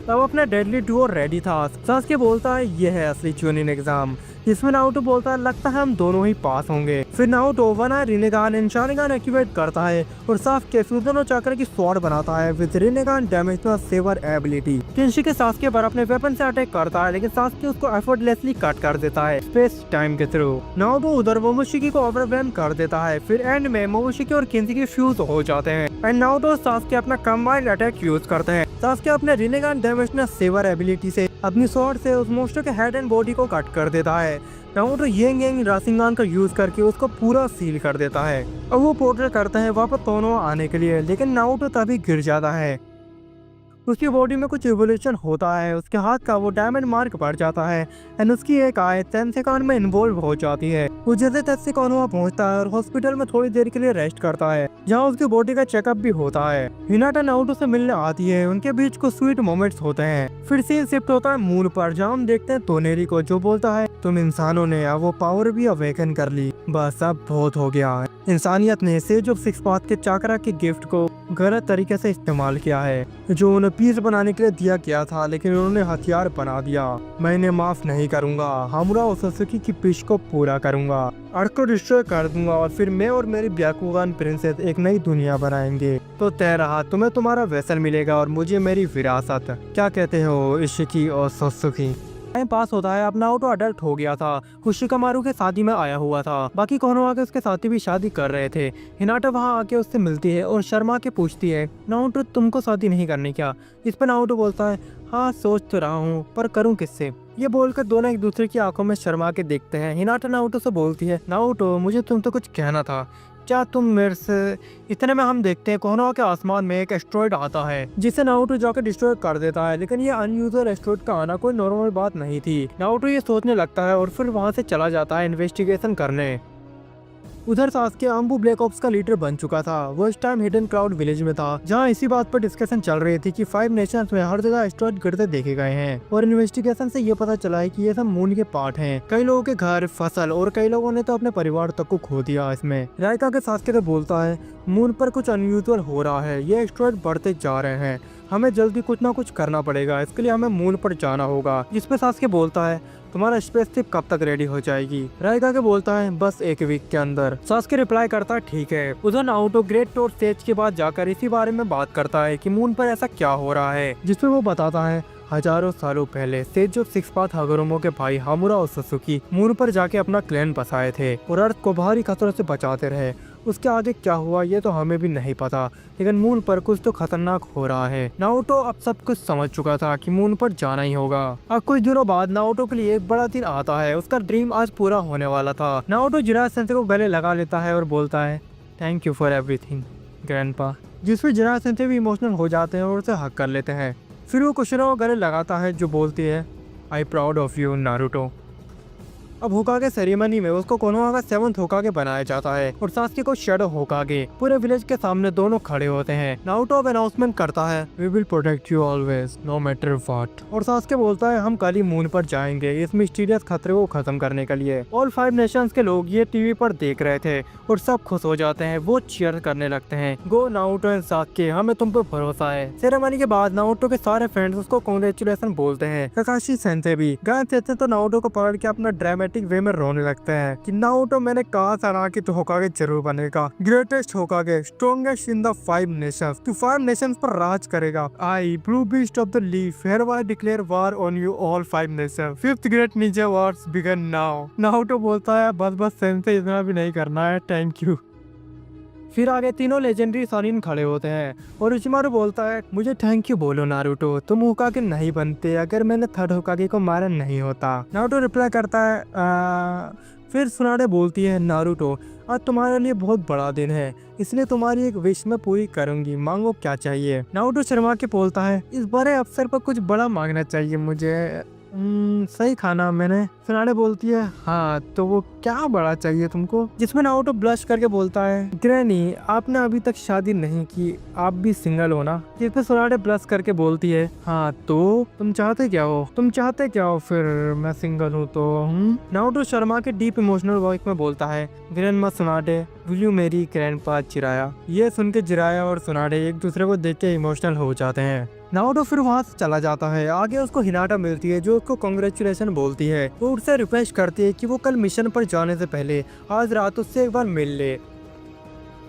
तब अपना डेडली डुओ रेडी था। सास्के बोलता है ये है असली चुनिन एग्जाम, जिसमें नारुतो बोलता है लगता है हम दोनों ही पास होंगे। फिर Naruto one eye Rinnegan and Sharingan activate करता है और सास्के सुज़ुनो चक्र की स्वॉर्ड बनाता है with Rinnegan dimensional sabre ability. Kinshiki Sasuke पर अपने वेपन से अटैक करता है लेकिन सास्के उसको एफर्टलेसली कट कर देता है स्पेस टाइम के थ्रू। नारुतो उधर मोमोशिकी को ओवरवेल्म कर देता है। फिर एंड में मोमोशिकी और केंशिकी फ्यूज हो जाते हैं एंड नारुतो और सास्के अपना कंबाइंड अटैक यूज करते हैं। सास्के अपने रिनेगान डायमेंशनल सेवर एबिलिटी से अपनी स्वॉर्ड से उस मोस्टर के हेड एंड बॉडी को कट कर देता है। नारुतो यिंग यांग राशिंगान का यूज करके उसको पूरा सील कर देता है। अब वो पोर्टल करता है वापस कोनोहा आने के लिए, लेकिन नारुतो तभी गिर जाता है। उसकी बॉडी में कुछ इवोल्यूशन होता है, उसके हाथ का वो डायमंड मार्क बढ़ जाता है एंड उसकी एक आय तेंसेकान में इन्वॉल्व हो जाती है। वो जैसे तैसे कोनोहा पहुंचता है और हॉस्पिटल में थोड़ी देर के लिए रेस्ट करता है जहां उसकी बॉडी का चेकअप भी होता है। हिनाटा नारुतो से मिलने आती है, उनके बीच कुछ स्वीट मोमेंट्स होते हैं। फिर सीन शिफ्ट होता है मून पर जहाँ हम देखते हैं तोनेरी को जो बोलता है तुम इंसानों ने अब वो पावर भी अवेकन कर ली, बस अब बहुत हो गया है। इंसानियत ने सेज ऑफ सिक्स पाथ के चाकरा के गिफ्ट को गलत तरीके से इस्तेमाल किया है जो उन्हें पीस बनाने के लिए दिया गया था, लेकिन उन्होंने हथियार बना दिया। मैं इन्हें माफ नहीं करूंगा। हामुरा ओसासुकी की पिच को पूरा करूंगा, अर्थ को डिस्ट्रॉय कर दूंगा और फिर मैं और मेरी ब्याकुगान प्रिंसेस एक नई दुनिया बनाएंगे। तो तय रहा, तुम्हें तुम्हारा वेसल मिलेगा और मुझे मेरी विरासत। क्या कहते हो इशिकी और सोसुकी? टाइम पास होता है। अब नारुतो अडल्ट हो गया था। शिकामारू के शादी में आया हुआ था। बाकी कोनोहा के उसके साथी भी शादी कर रहे थे। हिनाटा वहाँ आके उससे मिलती है और शर्मा के पूछती है नारुतो तुमको शादी नहीं करनी क्या? इस पर नारुतो बोलता है हाँ सोच तो रहा हूँ पर करूँ किससे। ये बोलकर दोनों एक दूसरे की आंखों में शर्मा के देखते हैं। हिनाटा नारुतो से बोलती है नारुतो मुझे तुम तो कुछ कहना था, क्या तुम मेरे से? इतने में हम देखते हैं कोनोहा के आसमान में एक एस्ट्रॉइड आता है जिसे नारुतो जाकर डिस्ट्रॉय कर देता है, लेकिन ये अनयूजुअल एस्ट्रॉइड का आना कोई नॉर्मल बात नहीं थी। नारुतो ये सोचने लगता है और फिर वहाँ से चला जाता है इन्वेस्टिगेशन करने। उधर सास्के अम्बू ब्लैक ऑप्स का लीडर बन चुका था। वो इस टाइम हिडन क्लाउड विलेज में था जहाँ इसी बात पर डिस्कशन चल रही थी कि 5 नेशंस में हर जगह एस्ट्रॉइड गिरते देखे गए हैं और इन्वेस्टिगेशन से ये पता चला है कि ये सब मून के पार्ट हैं। कई लोगों के घर, फसल और कई लोगों ने तो अपने परिवार तक को खो दिया इसमें। रायका के सास्के से बोलता है मून पर कुछ अनयूजुअल हो रहा है, ये एस्ट्रॉइड बढ़ते जा रहे हैं, हमें जल्दी कुछ ना कुछ करना पड़ेगा, इसके लिए हमें मून पर जाना होगा। जिसपे सास्के बोलता है तुम्हारा स्पेसशिप कब तक रेडी हो जाएगी? रायका के बोलता है बस 1 वीक के अंदर। सास्के रिप्लाई करता है ठीक है। उधर नारुतो ग्रेट टोर स्टेज के बाद जाकर इसी बारे में बात करता है कि मून पर ऐसा क्या हो रहा है, जिसपे वो बताता है हजारों सालों पहले सेज ऑफ सिक्स पाथ हागुरोमो के भाई हामुरा ओसासुकी मून पर जाके अपना क्लैन बसाए थे और अर्थ को बाहरी खतरों से बचाते रहे। उसके आगे क्या हुआ ये तो हमें भी नहीं पता, लेकिन मून पर कुछ तो खतरनाक हो रहा है। नारुतो अब सब कुछ समझ चुका था कि मून पर जाना ही होगा। अब कुछ दिनों बाद नारुतो के लिए एक बड़ा दिन आता है। उसका ड्रीम आज पूरा होने वाला था। नारुतो जिराया सेंसे को गले लगा लेता है और बोलता है thank you for everything grandpa, जिसमें जिराया सेंसे भी इमोशनल हो जाते हैं और उसे हक कर लेते हैं। फिर वो कुशिरा को गले लगाता है जो बोलती है I proud of you Naruto. अब होकागे सेरेमनी में उसको कोनोहा का 7th होकागे बनाया जाता है और सास्के को शैडो होकागे। पूरे विलेज के सामने दोनों खड़े होते हैं। नारुतो अब अनाउंसमेंट करता है we will protect you always no matter what, और सास्के बोलता है हम कल ही मून पर जाएंगे इस मिस्टीरियस खतरे को खत्म करने के लिए। ऑल 5 नेशंस के लोग ये टीवी पर देख रहे थे और सब खुश हो जाते हैं। वो चीयर करने लगते हैं गो नारुतो एंड सास्के, हमें तुम पर भरोसा है। सेरेमनी के बाद नारुतो के सारे फ्रेंड्स उसको कांग्रेचुलेशन बोलते हैं। काकाशी सेंसे भी गायन सेंसे तो नारुतो को पकड़ के अपना ड्रामेटिक वे में रोने लगते हैं कि नारुतो मैंने कहा था ना कि तू होकागे जरूर बनेगा, greatest Hokage, strongest in the 5 nations, तू 5 नेशंस पर राज करेगा। I blue beast of the leaf hereby declare war on you all 5 nations, 5th great ninja wars begin now. Naruto बोलता है बस बस सेंसे इतना भी नहीं करना है, थैंक यू। फिर आगे तीनों लेजेंडरी सॉनिन खड़े होते हैं और उचिमारू बोलता है मुझे थैंक यू बोलो नारुतो, तुम होकागे नहीं बनते अगर मैंने 3rd होकागे को मारा नहीं होता। नारुतो रिप्लाई करता है फिर सुनाडे बोलती है नारुतो आज तुम्हारे लिए बहुत बड़ा दिन है, इसलिए तुम्हारी एक विश मैं पूरी करूंगी, मांगो क्या चाहिए। नारुतो शर्मा के बोलता है इस बड़े अवसर पर कुछ बड़ा मांगना चाहिए मुझे। सही खाना मैंने। सुनाडे बोलती है हाँ तो वो क्या बड़ा चाहिए तुमको, जिसमें नारुतो ब्लश करके बोलता है ग्रैनी आपने अभी तक शादी नहीं की, आप भी सिंगल हो ना। जिसमें सुनाडे ब्लश करके बोलती है हाँ तो तुम चाहते क्या हो, तुम चाहते क्या हो फिर मैं सिंगल हूँ तो। नारुतो शर्मा के डीप इमोशनल वॉइस में बोलता है ग्रैंडमा सुनाडे विल यू मेरी ग्रैंडपा जिराया। ये सुन के जिराया और सुनाडे एक दूसरे को देख के इमोशनल हो जाते हैं। नारुतो फिर वहाँ से चला जाता है। आगे उसको हिनाटा मिलती है जो उसको कांग्रेचुलेशन बोलती है। वो उससे रिक्वेस्ट करती है कि वो कल मिशन पर जाने से पहले आज रात उससे एक बार मिल ले।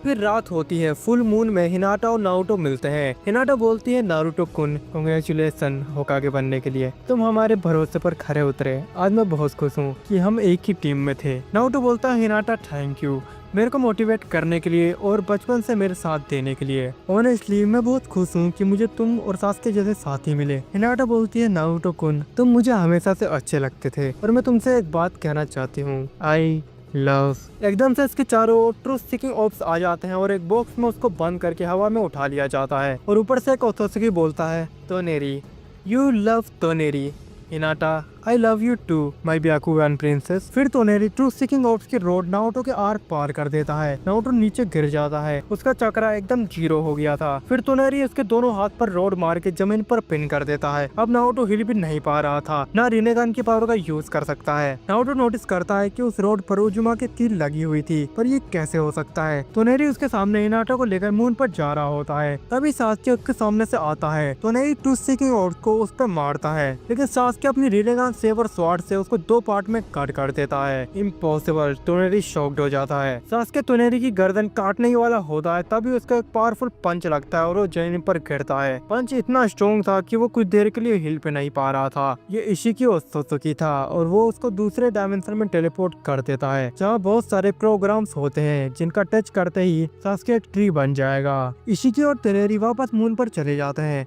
फिर रात होती है, फुल मून में हिनाटा और नारुतो मिलते हैं। हिनाटा बोलती है नारुतो कुन कांग्रेचुलेशन होकागे बनने के लिए, तुम हमारे भरोसे पर खरे उतरे, आज मैं बहुत खुश हूँ कि हम एक ही टीम में थे। नारुतो बोलता है हिनाटा थैंक यू मेरे को मोटिवेट करने के लिए और बचपन से मेरे साथ देने के लिए। ऑनेस्टली मैं बहुत खुश हूँ कि मुझे तुम और सास्के जैसे साथी मिले। हिनाटा बोलती है नारुतो कुन तुम मुझे हमेशा से अच्छे लगते थे और मैं तुमसे एक बात कहना चाहती हूँ आई लव। एकदम से इसके चारों ओर ट्रूथ सीकिंग ऑप्स आ जाते हैं और एक बॉक्स में उसको बंद करके हवा में उठा लिया जाता है और ऊपर से एक ओतोसुकी बोलता है Toneri you love Toneri. Hinata I love you too my Byakugan princess. फिर तोनेरी ट्रूथ सीकिंग ऑप्स की रोड नारुतो के आर पार कर देता है। नारुतो नीचे गिर जाता है, उसका चक्रा एकदम 0 हो गया था। फिर तोनेरी उसके दोनों हाथ पर रोड मार के जमीन पर पिन कर देता है। अब नारुतो हिल भी नहीं पा रहा था, ना रिनेगान की पावर का यूज कर सकता है। नारुतो नोटिस करता है कि उस रोड पर उजुमा की तीर लगी हुई थी, पर ये कैसे हो सकता है। तोनेरी उसके सामने हिनाटा को लेकर मून पर जा रहा होता है, तभी सास्के उसके सामने से आता है। तोनेरी ट्रूथ सीकिंग ऑप्स को उस पर मारता है, लेकिन सास्के अपनी रिनेगान सेवर स्वार्ड से उसको 2 पार्ट में काट कर देता है। इम्पॉसिबल। तोनेरी शॉक्ड हो जाता है। सास्के तोनेरी की गर्दन काटने ही वाला होता है, तभी उसका एक पावरफुल पंच लगता है और वो जमीन पर गिरता है। पंच इतना स्ट्रॉन्ग था कि वो कुछ देर के लिए हिल पे नहीं पा रहा था। ये इशिकी ओत्सुकी था और वो उसको दूसरे डायमेंशन में टेलीपोर्ट कर देता है, जहाँ बहुत सारे प्रोग्राम्स होते हैं जिनका टच करते ही सास्के एक ट्री बन जाएगा। इशिकी और तोनेरी वापस मून पर चले जाते हैं।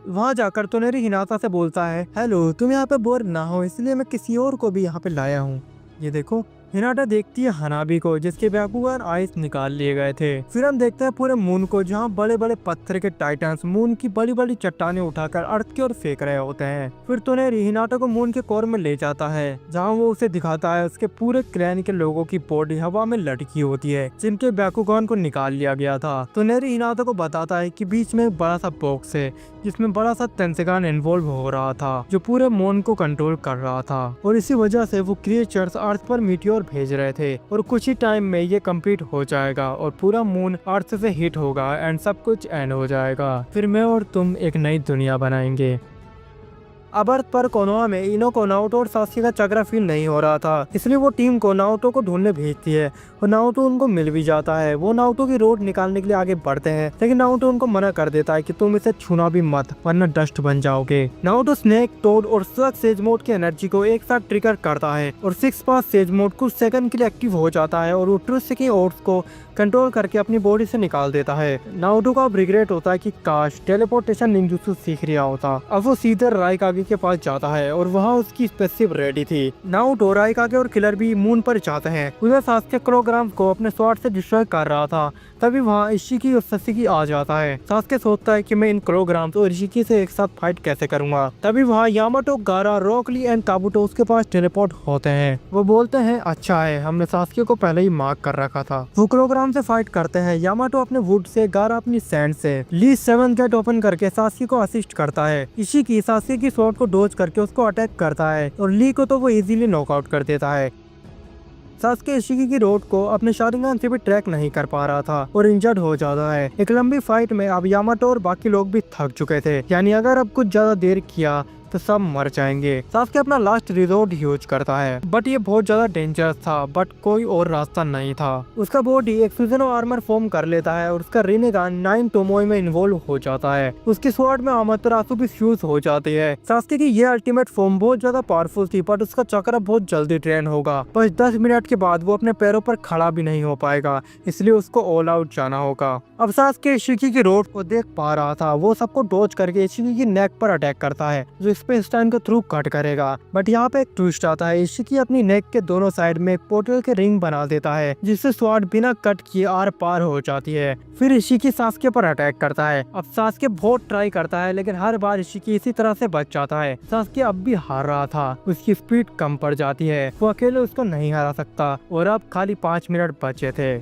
वहाँ जाकर तोनेरी हिनाटा से बोलता है हेलो तुम यहाँ पे बोर ना हो इसलिए मैं किसी और को भी यहाँ पे लाया हूँ, ये देखो। हिनाटा देखती है हनाबी को जिसके ब्याकुगान आइस निकाल लिए गए थे। फिर हम देखते हैं पूरे मून को जहाँ बड़े बड़े पत्थर के टाइटन्स मून की बड़ी बड़ी चट्टानें उठाकर अर्थ की ओर फेंक रहे होते हैं। फिर तोनेरी हिनाटा को मून के कोर में ले जाता है, जहाँ वो उसे दिखाता है उसके पूरे क्लैन के लोगों की बॉडी हवा में लटकी होती है जिनके ब्याकुगान को निकाल लिया गया था। तोनेरी हिनाटा को बताता है कि बीच में एक बड़ा सा बॉक्स है जिसमें बड़ा सा टेंसेगान इन्वॉल्व हो रहा था जो पूरे मून को कंट्रोल कर रहा था और इसी वजह से वो क्रिएचर्स अर्थ पर मीटियोर भेज रहे थे और कुछ ही टाइम में ये कंप्लीट हो जाएगा और पूरा मून अर्थ से हिट होगा एंड सब कुछ एंड हो जाएगा। फिर मैं और तुम एक नई दुनिया बनाएंगे। अब अर्थ पर कोनोहा में इनो को नारुतो और सास्के का चक्रा फील नहीं हो रहा था, इसलिए वो टीम को नारुतो को ढूंढने भेजती है और नारुतो उनको मिल भी जाता है। वो नारुतो की रोड निकालने के लिए आगे बढ़ते हैं, लेकिन नारुतो उनको मना कर देता है कि तुम इसे छूना भी मत वरना डस्ट बन जाओगे। नारुतो स्नेक, टोड और स्लग सेज मोड की एनर्जी को एक साथ ट्रिगर करता है और 6 पास सेज मोड कुछ सेकंड के लिए एक्टिव हो जाता है और वो ट्रुथ की ओट्स को कंट्रोल करके अपनी बॉडी से निकाल देता है। नारुतो को अब रिग्रेट होता है कि काश टेलीपोर्टेशन निंजुत्सु सीख लिया होता। अब वो सीधे राइकागे के पास जाता है और वहाँ उसकी स्पेसशिप रेडी थी। नारुतो, राइकागे और किलर भी मून पर जाते हैं। उधर सास्के क्रोग्राम को अपने स्वॉर्ड से डिस्ट्रॉय कर रहा था, तभी वहाँ इशिकी और सशिकी आ जाता है। सास्के सोचता है कि मैं इन क्रोग्राम्स और इशिकी से एक साथ फाइट कैसे करूंगा। तभी वहाँ यामाटो, गारा, रॉक ली एंड काबुटो उसके पास टेलीपोर्ट होते हैं। वो बोलते हैं अच्छा है, हमने सास्के को पहले ही मार्क कर रखा था। वो क्रोग्राम से फाइट करते हैं, यामाटो अपने वुड से, गारा अपनी सैंड से। ली 7th गेट ओपन करके सास्के को असिस्ट करता है। इशिकी सास्के की स्वॉर्ड को डोज करके उसको अटैक करता है और ली को तो वो इजीली नॉकआउट कर देता है। सास्के इशिकी की रोड को अपने शारिंगान से भी ट्रैक नहीं कर पा रहा था और इंजर्ड हो जाता है। एक लंबी फाइट में अब यामाटो और बाकी लोग भी थक चुके थे, यानी अगर अब कुछ ज्यादा देर किया तो सब मर जाएंगे। सास्के अपना लास्ट रिजोर्ट यूज करता है, बट ये बहुत ज्यादा डेंजरस था, बट कोई और रास्ता नहीं था। उसका बॉडी एक सुजेनो आर्मर फॉर्म कर लेता है और उसका रिनेगान 9 टोमोई में इन्वॉल्व हो जाता है। उसकी स्वॉर्ड में अमातेरासु भी फ्यूज हो जाती है। सास्के की ये अल्टीमेट फॉर्म बहुत ज्यादा पावरफुल थी, बट उसका चक्र बहुत जल्दी ट्रेन होगा। बस 10 मिनट के बाद वो अपने पैरों पर खड़ा भी नहीं हो पाएगा, इसलिए उसको ऑल आउट जाना होगा। अब सास्के इशिकी की रोड को देख पा रहा था, वो सबको डॉज करके इशिकी की नेक पर अटैक करता है जो स्पेस टाइम के थ्रू कट करेगा। बट यहाँ पे एक ट्विस्ट आता है। इशिकी अपनी नेक के दोनों साइड में एक पोर्टल के रिंग बना देता है, जिससे स्वॉर्ड बिना कट किए आर पार हो जाती है। फिर इशिकी सास्के पर अटैक करता है। अब सास्के बहुत ट्राई करता है, लेकिन हर बार इशिकी इसी तरह से बच जाता है। सास्के अब भी हार रहा था, उसकी स्पीड कम पड़ जाती है, वो अकेले उसको नहीं हरा सकता और अब खाली 5 मिनट बचे थे।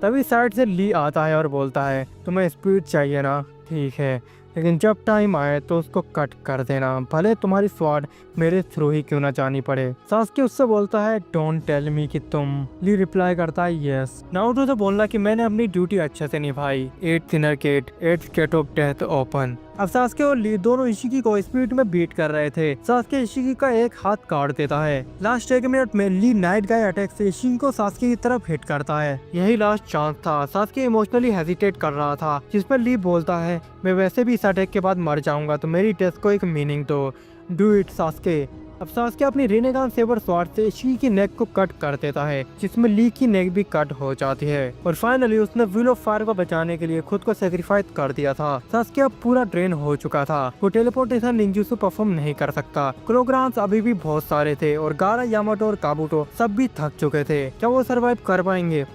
तभी साइड से ली आता है और बोलता है तुम्हें स्पीड चाहिए ना, ठीक है, लेकिन जब टाइम आए तो उसको कट कर देना, भले तुम्हारी स्वॉर्ड मेरे थ्रू ही क्यों ना जानी पड़े। सास्के उससे बोलता है डोंट टेल मी कि तुम। ली रिप्लाई करता है यस। नारुतो से बोलना कि मैंने अपनी ड्यूटी अच्छे से निभाई। 8th inner gate, 8th gate of death open. अब सास्के और ली दोनों इशिकी को स्पीड में बीट कर रहे थे। सास्के इशिकी का एक हाथ काट देता है। लास्ट 1 मिनट में ली नाइट गाय अटैक से इशिकी को सास्के की तरफ हिट करता है। यही लास्ट चांस था। सास्के इमोशनली हेजिटेट कर रहा था, जिस पर ली बोलता है मैं वैसे भी इस अटैक के बाद मर जाऊंगा, तो मेरी डेथ को एक मीनिंग दो, डू इट सास्के। अब सास्के अपनी रिनेगान सेबर स्वॉर्ड से इशिकी की नेक को कट कर देता है, जिसमें ली की नेक भी कट हो जाती है। और फाइनली उसने व्हील ऑफ फायर को बचाने के लिए खुद को सेक्रीफाइस कर दिया था। सास्के अब पूरा ड्रेन हो चुका था, वो टेलीपोर्टेशन निंजुत्सु परफॉर्म नहीं कर सकता। क्रोग्राम्स अभी भी बहुत सारे थे और गारा, यामाटो और काबुटो सब भी थक चुके थे। क्या वो सरवाइव कर पाएंगे?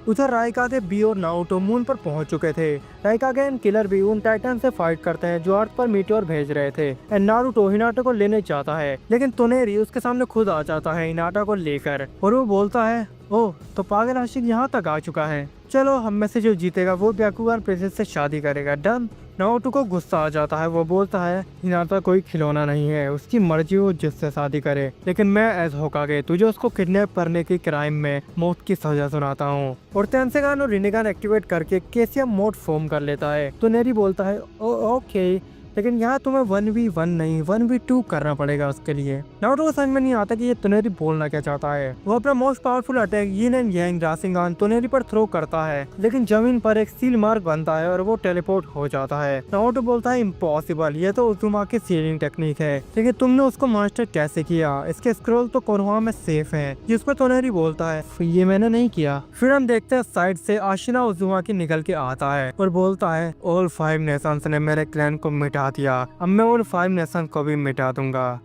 उधर राइकागे, बी और नारुतो मून पर पहुंच चुके थे। राइकागे एंड किलर भी उन टाइटन से फाइट करते हैं जो अर्थ पर मीटियोर भेज रहे थे। एंड नारुतो हिनाटा को लेने जाता है, लेकिन तोनेरी उसके सामने खुद आ जाता है हिनाटा को लेकर और वो बोलता है ओह तो पागल आशिक यहाँ तक आ चुका है, चलो हम में से जो जीतेगा वो ब्याकुगान प्रिंसेस से शादी करेगा, डन। नारुतो को गुस्सा आ जाता है, वो बोलता है हिनाटा कोई खिलौना नहीं है, उसकी मर्जी हो जिससे शादी करे, लेकिन मैं एज होकागे तुझे उसको किडनैप करने की क्राइम में मौत की सजा सुनाता हूँ। और तेंसेगान और रिनेगान एक्टिवेट करके केसियम मोड फॉर्म कर लेता है। तो नेरी बोलता है ओके, लेकिन यहाँ तुम्हें 1v1 नहीं 1v2 करना पड़ेगा उसके लिए। नारुतो को समझ में नहीं आता कि ये तोनेरी बोलना क्या चाहता है। वो अपना most powerful attack yin and yang Rasengan Toneri पर थ्रो करता है, लेकिन जमीन पर एक सील मार्क बनता है और वो टेलीपोर्ट हो जाता है। नारुतो बोलता है इम्पॉसिबल, ये तो उजुमा की सीलिंग टेक्निक है, लेकिन तुमने उसको मास्टर कैसे किया? इसके स्क्रॉल तो कोनोहा में सेफ है। जिस पर तोनेरी बोलता है ये मैंने नहीं किया। फिर हम देखते हैं साइड से आशिना उजुमा की निकल के आता है और बोलता है ऑल 5 नेशंस ने मेरे क्लैन को मिटा दिया, अब मैं उन 5 नेशन को भी मिटा दूंगा।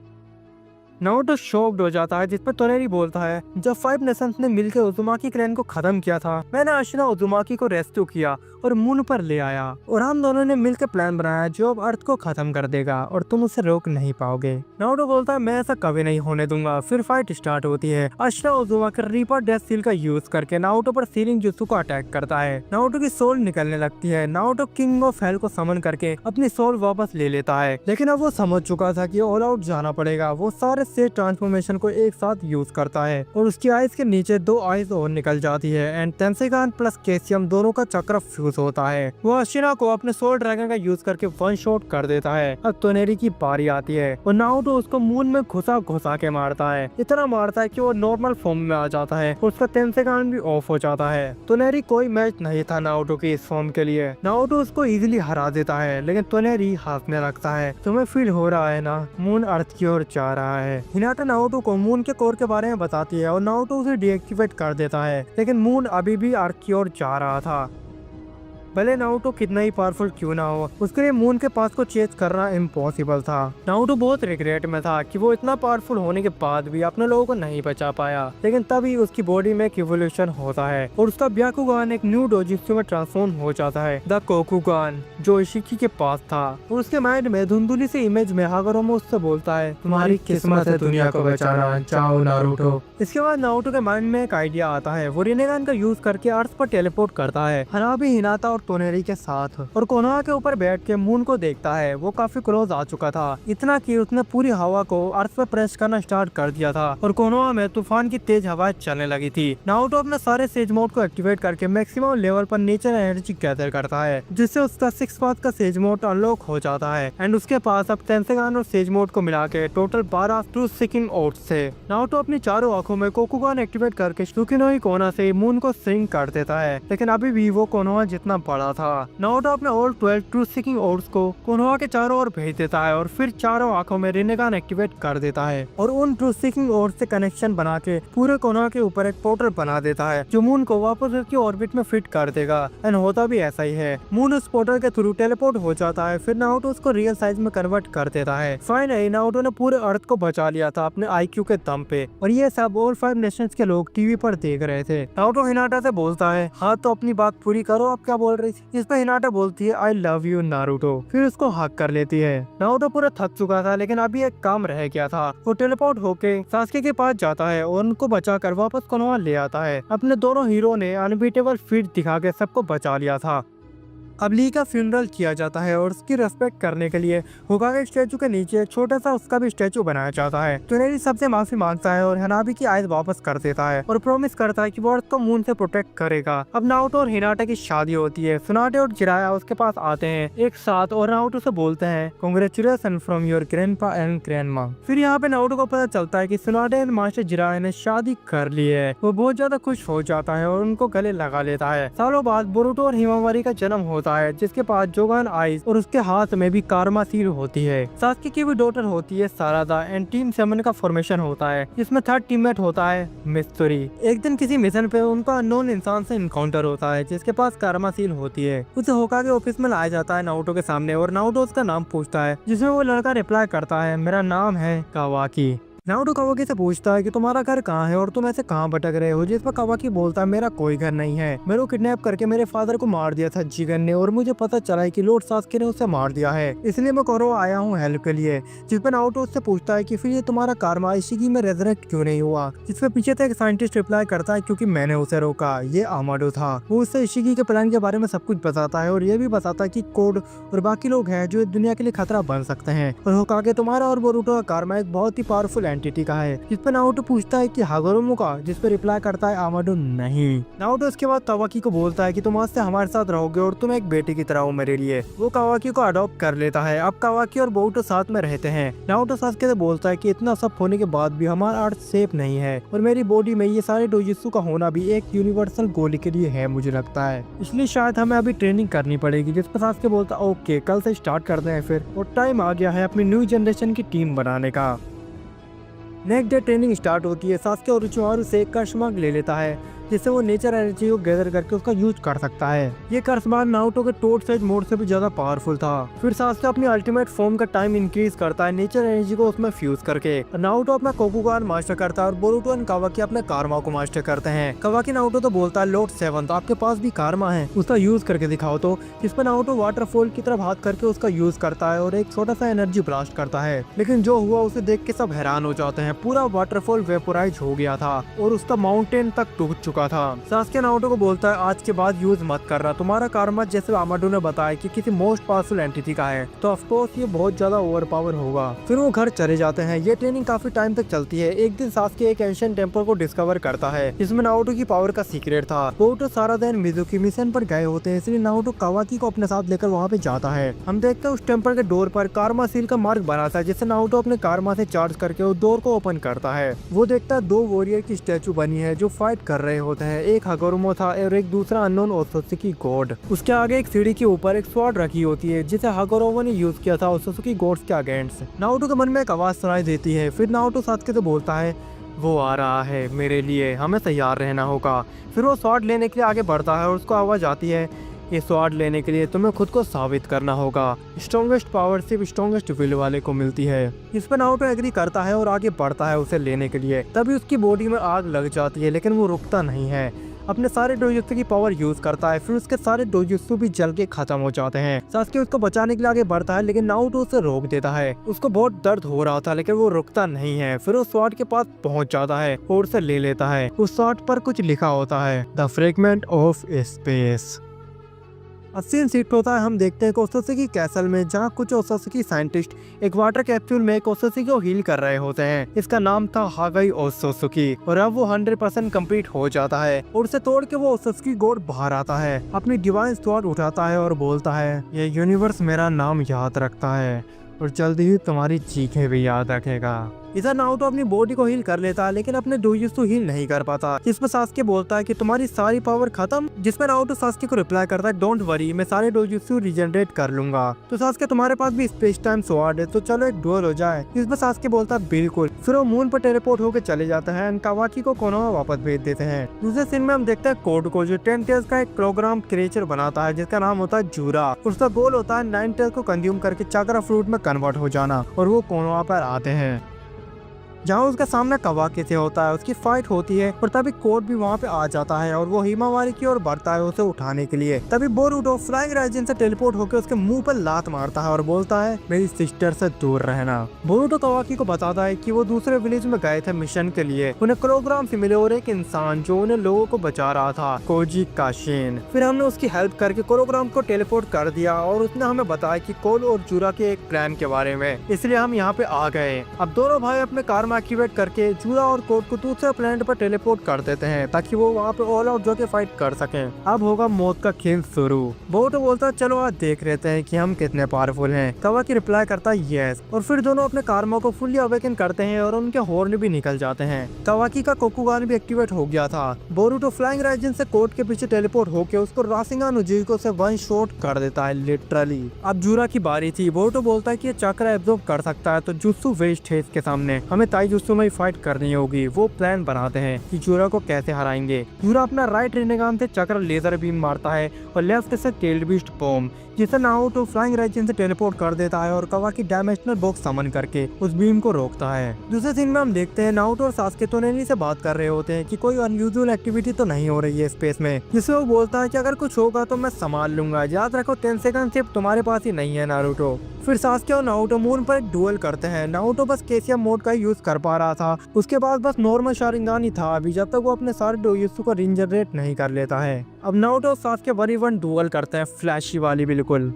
नारुतो शॉक्ड हो जाता है, जिस पर तोनेरी बोलता है जब 5 नेशंस ने मिलकर उजुमाकी क्लैन को खत्म किया था, मैंने आशिना उजुमाकी को रेस्क्यू किया और मून पर ले आया और हम दोनों ने मिलकर प्लान बनाया जो अब अर्थ को खत्म कर देगा और तुम उसे रोक नहीं पाओगे। नारुतो बोलता है मैं ऐसा कभी नहीं होने दूंगा। फिर फाइट स्टार्ट होती है। आशिना उजुमाकी रीपर डेथ सील का यूज करके नारुतो पर सीलिंग जुत्सु को अटैक करता है। नारुतो की सोल निकलने लगती है। नारुतो किंग ऑफ हेल को समन करके अपनी सोल वापस ले लेता है, लेकिन अब वो समझ चुका था कि ऑल आउट जाना पड़ेगा। वो सारे से ट्रांसफॉर्मेशन को एक साथ यूज करता है और उसकी आइज के नीचे 2 आइज और निकल जाती है एंड टेंसेगान प्लस कैल्शियम दोनों का चक्र फ्यूज होता है। वो अशिना को अपने सोल ड्रैगन का यूज करके वन शॉट कर देता है। अब तोनेरी की बारी आती है और नारुतो उसको मून में घुसा घुसा के मारता है, इतना मारता है कि वो नॉर्मल फॉर्म में आ जाता है और उसका टेंसेगान भी ऑफ हो जाता है। तोनेरी कोई मैच नहीं था नारुतो की इस फॉर्म के लिए। नारुतो उसको इजीली हरा देता है, लेकिन तोनेरी हारने लगता है। तुम्हें फील हो रहा है ना, मून अर्थ की ओर जा रहा है। हिनाटा नारुतो को मून के कोर के बारे में बताती है और नारुतो उसे डीएक्टिवेट कर देता है, लेकिन मून अभी भी अर्थ की ओर जा रहा था। भले नारुतो कितना ही पावरफुल क्यों ना हो, उसके लिए मून के पास को चेज करना इम्पॉसिबल था। नारुतो बहुत रिग्रेट में था कि वो इतना पावरफुल होने के बाद भी अपने लोगों को नहीं बचा पाया, लेकिन तभी उसकी बॉडी में एक इवोल्यूशन होता है और उसका ब्याकुगान एक न्यू डोजित्सु में ट्रांसफॉर्म हो जाता है, द कोकुगान, जो इशिकी के पास था। और उसके माइंड में धुंधुली से इमेज में हागरोमा उससे बोलता है, तुम्हारी किस्मत है दुनिया को बचाना, जाओ नारुतो। इसके बाद नारुतो के माइंड में एक आइडिया आता है, वो रिनेगान का यूज करके अर्थ पर टेलीपोर्ट करता है, हनाबी, हिनाता और तोनेरी के साथ, और कोनोहा के ऊपर बैठ के मून को देखता है। वो काफी क्लोज आ चुका था, इतना कि उसने पूरी हवा को अर्थ पर प्रेस करना स्टार्ट कर दिया था और कोनोहा में तूफान की तेज हवाएं चलने लगी थी। नारुतो अपने सारे सेज मोड को एक्टिवेट करके मैक्सिमम लेवल पर नेचर एनर्जी गैदर करता है, जिससे उसका 6 पाथ का सेज मोड अनलॉक हो जाता है एंड उसके पास अब टेंसेगान और सेज मोड को मिला के टोटल 12 ट्रूथ सीकिंग ओट्स थे। नारुतो अपनी चारों आंखों में कोकुगान एक्टिवेट करके सुकिनोई कोना से मून को सिंक कर देता है, लेकिन अभी भी वो कोनोहा जितना बड़ा था। नारुतो अपने ऑल 12 ट्रूथ सीकिंग ओट्स को कोनोहा के चारों ओर भेज देता है और फिर चारों आंखों में रिनेगान एक्टिवेट कर देता है और उन ट्रूथ सीकिंग ओट्स से कनेक्शन बना के पूरे कोनोहा के ऊपर एक पोर्टल बना देता है, जो मून को वापस उसकी ऑर्बिट में फिट कर देगा। एंड होता भी ऐसा ही है, मून उस पोर्टल के थ्रू टेलीपोर्ट हो जाता है। फिर नारुतो उसको रियल साइज में कन्वर्ट कर देता है। फाइनली नारुतो ने पूरे अर्थ को बचा लिया था अपने आईक्यू के दम पे, और ये सब ऑल 5 नेशंस के लोग टीवी पर देख रहे थे। नारुतो हिनाटा से बोलता है, हाँ तो अपनी बात पूरी करो, आप क्या बोल रही थी? इस पे हिनाटा बोलती है, आई लव यू नारुतो। फिर उसको हक कर लेती है। नारुतो पूरा थक चुका था, लेकिन अभी एक काम रह गया था। वो टेलीपोर्ट होके सास्के के पास जाता है और उनको बचाकर वापस कोनोहा ले आता है। अपने दोनों हीरो ने अनबीटेबल फीट दिखा के सबको बचा लिया था। अब ली का फ्यूनरल किया जाता है और उसकी रेस्पेक्ट करने के लिए होकागे स्टैचू के नीचे एक छोटा सा उसका भी स्टैचू बनाया जाता है। तोनेरी सबसे माफी मांगता है और हनाबी की आइज वापस कर देता है और प्रॉमिस करता है कि वो अर्थ को मून से प्रोटेक्ट करेगा। अब नारुतो और हिनाटा की शादी होती है। सुनाटे और जिराया उसके पास आते हैं एक साथ और नारुतो से बोलते हैं, congratulation from your grandpa and grandma. फिर यहाँ पे नारुतो को पता चलता है कि सुनाटे एंड मास्टर जिराया ने शादी कर ली है। वो बहुत ज्यादा खुश हो जाता है और उनको गले लगा लेता है। सालों बाद बोरुतो और हिमावारी का जन्म होता है, जिसके पास जोगान आइज और उसके हाथ में भी कारमा सील होती है। सास्के की भी डॉटर होती है सारादा एंड टीम 7 का फॉर्मेशन होता है, जिसमें थर्ड टीममेट होता है मिस्त्री। एक दिन किसी मिशन पे उनका अननोन इंसान से इनकाउंटर होता है, जिसके पास कारमा सील होती है। उसे होकागे ऑफिस में लाया जाता है नारुतो के सामने और नारुतो उसका नाम पूछता है, जिसमें वो लड़का रिप्लाई करता है, मेरा नाम है कावाकी। नारुतो कावाकी से पूछता है कि तुम्हारा घर कहाँ है और तुम ऐसे कहाँ भटक रहे हो, जिस पर कावाकी बोलता है, मेरा कोई घर नहीं है, मेरे को किडनैप करके मेरे फादर को मार दिया था जिगन ने, और मुझे पता चला है कि लॉर्ड सास्के ने उसे मार दिया है, इसलिए मैं कोनोहा आया हूँ हेल्प के लिए। जिस पर नारुतो उससे पूछता है कि फिर ये तुम्हारा कारमा इशिकी में रेजरेक्ट क्यों नहीं हुआ, जिस पे पीछे से एक साइंटिस्ट रिप्लाई करता है, क्योंकि मैंने उसे रोका, ये आमाडो था। वो उससे इशिकी के प्लान के बारे में सब कुछ बताता है और ये भी बताता है कि कोड और बाकी लोग हैं जो इस दुनिया के लिए खतरा बन सकते हैं, और होकागे तुम्हारा और बोरुतो का कारमा एक बहुत ही पावरफुल एंटिटी का है। जिस पर नारुतो पूछता है कि हागोरोमो का, जिस पर रिप्लाई करता है आमाडो नहीं। नारुतो इसके बाद कावाकी को बोलता है कि तुम आज से हमारे साथ रहोगे और तुम एक बेटे की तरह हो मेरे लिए। वो कावाकी को अडॉप्ट कर लेता है। अब कावाकी और बोरुतो साथ में रहते हैं। नारुतो सास्के से बोलता है कि इतना सब होने के बाद भी हमारा अर्थ सेफ नहीं है और मेरी बॉडी में ये सारे डोजित्सु का होना भी एक यूनिवर्सल गोली के लिए है, मुझे लगता है, इसलिए शायद हमें अभी ट्रेनिंग करनी पड़ेगी। जिस पर सास्के बोलता है, ओके कल से स्टार्ट करते हैं फिर, और टाइम आ गया है अपनी न्यू जनरेशन की टीम बनाने का। नेक्स्ट डे ट्रेनिंग स्टार्ट होती है। सास्के और उचिमारू से एक कर्समार्क ले लेता है, जिससे वो नेचर एनर्जी को गैदर करके उसका यूज कर सकता है। ये कर्समार्क नारुतो के टोट सेज मोड से भी ज्यादा पावरफुल था। फिर सास्के अपनी अल्टीमेट फॉर्म का टाइम इंक्रीज करता है नेचर एनर्जी को उसमें फ्यूज करके। नारुतो अपना कोकुगान मास्टर करता है और बोरुतो और कावाकी अपने कारमा को मास्टर करते हैं। कावाकी नारुतो तो बोलता है, लॉर्ड 7 आपके पास भी कारमा है, उसका यूज करके दिखाओ तो। जिस पर नारुतो वाटरफॉल की तरफ हाथ करके उसका यूज करता है और एक छोटा सा एनर्जी ब्लास्ट करता है, लेकिन जो हुआ उसे देख के सब हैरान हो जाते हैं। पूरा वाटरफॉल वेपोराइज हो गया था और उसका माउंटेन तक टूट चुका चुका था। सास्के नारुतो को बोलता है आज के बाद यूज मत करना, तुम्हारा कारमा जैसे आमाडो ने बताया कि किसी मोस्ट पावरफुल एंटिटी का है, तो ऑफकोर्स ये बहुत ज्यादा ओवर पावर होगा। फिर वो घर चले जाते हैं। ये ट्रेनिंग काफी टाइम तक चलती है। एक दिन सास्के एक एंशिएंट टेंपल को डिस्कवर करता है जिसमें नारुतो की पावर का सीक्रेट था। बोरुतो सारा दिन मिजुकी मिशन पर गए होते हैं, इसलिए नारुतो कावाकी को अपने साथ लेकर वहाँ पे जाता है। हम देखते हैं उस टेंपल के डोर पर कारमा सील का मार्क बना था, जिससे नारुतो अपने कारमा से चार्ज करके उस डोर को ओपन करता है। वो देखता है 2 वॉरियर की स्टैचू बनी है जो फाइट कर रहे होते हैं। एक हगोरुमो था और एक दूसरा अननोन ओत्सुकी गॉड। उसके आगे एक सीढ़ी के ऊपर एक स्वॉर्ड रखी होती है जिसे हगोरुमो ने यूज किया था ओत्सुकी गॉड्स के अगेंस्ट। नारुतो के मन में एक आवाज सुनाई देती है। फिर नारुतो सास्के से बोलता है वो आ रहा है मेरे लिए, हमें तैयार रहना होगा। फिर वो स्वॉर्ड लेने के लिए आगे बढ़ता है और उसको आवाज आती है ये स्वॉर्ड लेने के लिए तुम्हें खुद को साबित करना होगा। स्ट्रॉन्गेस्ट पावर सिर्फ स्ट्रॉन्गेस्ट विल वाले को मिलती है। इस पर नारुतो एग्री करता है और आगे बढ़ता है उसे लेने के लिए। तभी उसकी बॉडी में आग लग जाती है, लेकिन वो रुकता नहीं है। अपने सारे डोजुत्सु की पावर यूज करता है। फिर उसके सारे डोजुत्सु भी जल के खत्म हो जाते हैं। सास्के उसको बचाने के लिए आगे बढ़ता है, लेकिन नारुतो उसे रोक देता है। उसको बहुत दर्द हो रहा था, लेकिन वो रुकता नहीं है। फिर वो स्वॉर्ड के पास पहुंच जाता है और उसे ले लेता है। उस स्वॉर्ड पर कुछ लिखा होता है the fragment of space. Scene shift होता है। हम देखते हैं कि ओत्सुकी कैसल में, जहाँ कुछ ओत्सुकी साइंटिस्ट एक वाटर कैप्सूल में एक ओत्सुकी को हील कर रहे होते हैं। इसका नाम था हागाई ओत्सुकी और अब वो 100% कंप्लीट हो जाता है और उसे तोड़ के वो ओत्सुकी गॉड बाहर आता है। अपनी डिवाइन स्वॉर्ड उठाता है और बोलता है ये यूनिवर्स मेरा नाम याद रखता है और जल्दी ही तुम्हारी चीखें भी याद रखेगा। इधर नारुतो अपनी बॉडी को हील कर लेता है, लेकिन अपने डोजुत्सु हील नहीं कर पाता। जिसमें सास्के बोलता है कि तुम्हारी सारी पावर खत्म, जिसमें नारुतो सास्के को रिप्लाई करता है डोंट वरी, मैं सारे डोजुत्सु रिजनरेट कर लूंगा। तो सास्के तुम्हारे पास भी स्पेस टाइम स्वॉर्ड है, तो चलो एक डुएल हो जाए। इसमें सास्के बोलता है बिल्कुल। फिर वो मून पर टेलीपोर्ट होकर चले जाते हैं। कावाकी को कोनोहा वापस भेज देते हैं। दूसरे सीन में हम देखते हैं कोड को, जो 10 टेल्स का एक प्रोग्राम क्रिएचर बनाता है जिसका नाम होता है जूरा। उसका गोल होता है 9 टेल्स को कंज्यूम करके चाकरा फ्रूट में कन्वर्ट हो जाना, और वो कोनोहा पर आते हैं जहाँ उसका सामना कावाकी से होता है। उसकी फाइट होती है और तभी कोड भी वहाँ पे आ जाता है और वो हिमावारी की ओर बढ़ता है उसे उठाने के लिए। तभी बोरुतो फ्लाइंग राइजिन से टेलीपोर्ट होकर उसके मुंह पर लात मारता है और बोलता है मेरी सिस्टर से दूर रहना। बोरुतो कावाकी को बताता है कि वो दूसरे विलेज में गए थे मिशन के लिए। उन्हें क्रोग्राम से मिले और एक इंसान जो उन्हें लोगों को बचा रहा था, कोजी काशिन। फिर हमने उसकी हेल्प करके क्रोग्राम को टेलीपोर्ट कर दिया और उसने हमें बताया कि कोल और जूरा के एक प्लान के बारे में, इसलिए हम यहाँ पे आ गए। अब दोनों भाई अपने कार एक्टिवेट करके जूरा और कोड को दूसरे प्लेनेट पर टेलीपोर्ट कर देते हैं ताकि वो वहाँ पे ऑल आउट जाके फाइट कर सकें। अब होगा मौत का खेल शुरू। बोरुतो बोलता है चलो आज देख लेते हैं कि हम कितने पावरफुल हैं। कावाकी रिप्लाई करता है यस, और फिर दोनों अपने कारमा को फुल्ली अवेकन करते हैं और उनके हॉर्न भी निकल जाते हैं। कावाकी का कोकुगान भी एक्टिवेट हो गया था। बोरुतो फ्लाइंग राइजिन से कोड के पीछे टेलीपोर्ट होकर उसको राशिंगान उजीको से वन शॉट कर देता है लिटरली। अब जूरा की बारी थी। बोरुतो बोलता है कि ये चक्र एब्जॉर्ब कर सकता है, तो जुत्सु वेस्ट है इसके सामने, हमें ताई जुत्सु में फाइट करनी होगी। वो प्लान बनाते हैं कि जूरा को कैसे हराएंगे। जूरा अपना राइट रिनेगान से चक्र लेजर बीम मारता है और लेफ्ट से टेल बीस्ट बॉम्ब, जिसे नारुतो फ्लाइंग राइजिन से टेलीपोर्ट कर देता है और कावाकी डायमेंशनल बॉक्स समन करके उस बीम को रोकता है। दूसरे सीन में हम देखते हैं नारुतो और सास्के तोनेरी से बात कर रहे होते हैं कि कोई अनयूजुअल एक्टिविटी तो नहीं हो रही है स्पेस में, जिससे वो बोलता है कि अगर कुछ होगा तो मैं संभाल लूंगा, याद रखो 10 सेकंड सिर्फ तुम्हारे पास ही नहीं है नारुतो। फिर सास्के और नारुतो मून पर एक डुएल करते हैं। नारुतो बस केसीएम मोड का यूज कर पा रहा था, उसके बाद बस नॉर्मल शारिंगान ही था अभी, जब तक वो अपने सारे डोजुत्सु को रिजनरेट नहीं कर लेता है। अब नारुतो और सास्के 1v1 डुएल करते हैं, फ्लैशी वाली बिल्कुल।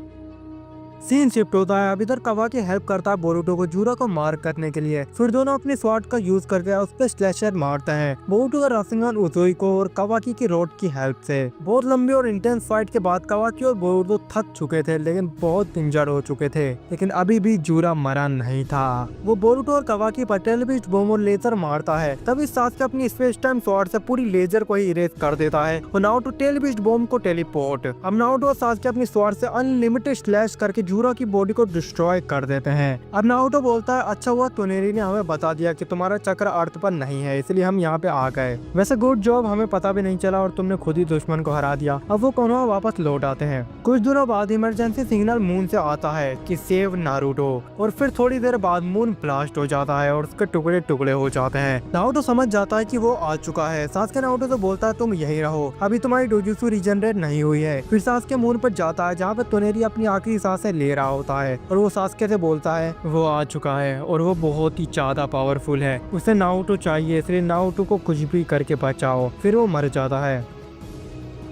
सीन शिफ्ट होता है। अब इधर कावाकी हेल्प करता है बोरुतो को जूरा को मार करने के लिए। फिर दोनों अपनी स्वॉर्ड का यूज करके उस पर स्लैशर मारते हैं। बोरुतो का राशिंगान उज़ुइको और कावाकी की रोड की हेल्प से। बहुत लंबी और इंटेंस फाइट के बाद कावाकी और बोरुतो थक चुके थे, लेकिन बहुत इंजर्ड हो चुके थे, लेकिन अभी भी जूरा मरा नहीं था। वो बोरुतो और कावाकी पर टेलीबिस्ट बम और लेजर मारता है। तभी सास्के अपनी स्पेस टाइम स्वॉर्ड से पूरी लेजर को ही इरेज कर देता है और नारुतो टेलीबिस्ट बम को टेलीपोर्ट। अब नारुतो और सास्के अपनी स्वॉर्ड से अनलिमिटेड स्लैश करके जूरा की बॉडी को डिस्ट्रॉय कर देते हैं। अब नारुतो बोलता है अच्छा हुआ तोनेरी ने हमें बता दिया कि तुम्हारा चक्र अर्थ पर नहीं है, इसलिए हम यहाँ पे आ गए। वैसे गुड जॉब, हमें पता भी नहीं चला और तुमने खुद ही दुश्मन को हरा दिया। अब वो कोनोहा वापस लौट आते हैं। कुछ दिनों बाद इमरजेंसी सिग्नल मून से आता है कि सेव नारुतो, और फिर थोड़ी देर बाद मून ब्लास्ट हो जाता है और उसके टुकड़े टुकड़े हो जाते हैं। नारुतो समझ जाता है कि वो आ चुका है। सास्के नारुतो से बोलता है तुम यही रहो, अभी तुम्हारी डोजुत्सु रिजनरेट नहीं हुई है। फिर सास्के मून पर जाता है जहाँ पे तोनेरी अपनी आखिरी सांसें ले रहा होता है और वो सास्के से बोलता है वो आ चुका है और वो बहुत ही ज्यादा पावरफुल है, उसे नारुतो चाहिए, इसलिए नारुतो को कुछ भी करके बचाओ। फिर वो मर जाता है।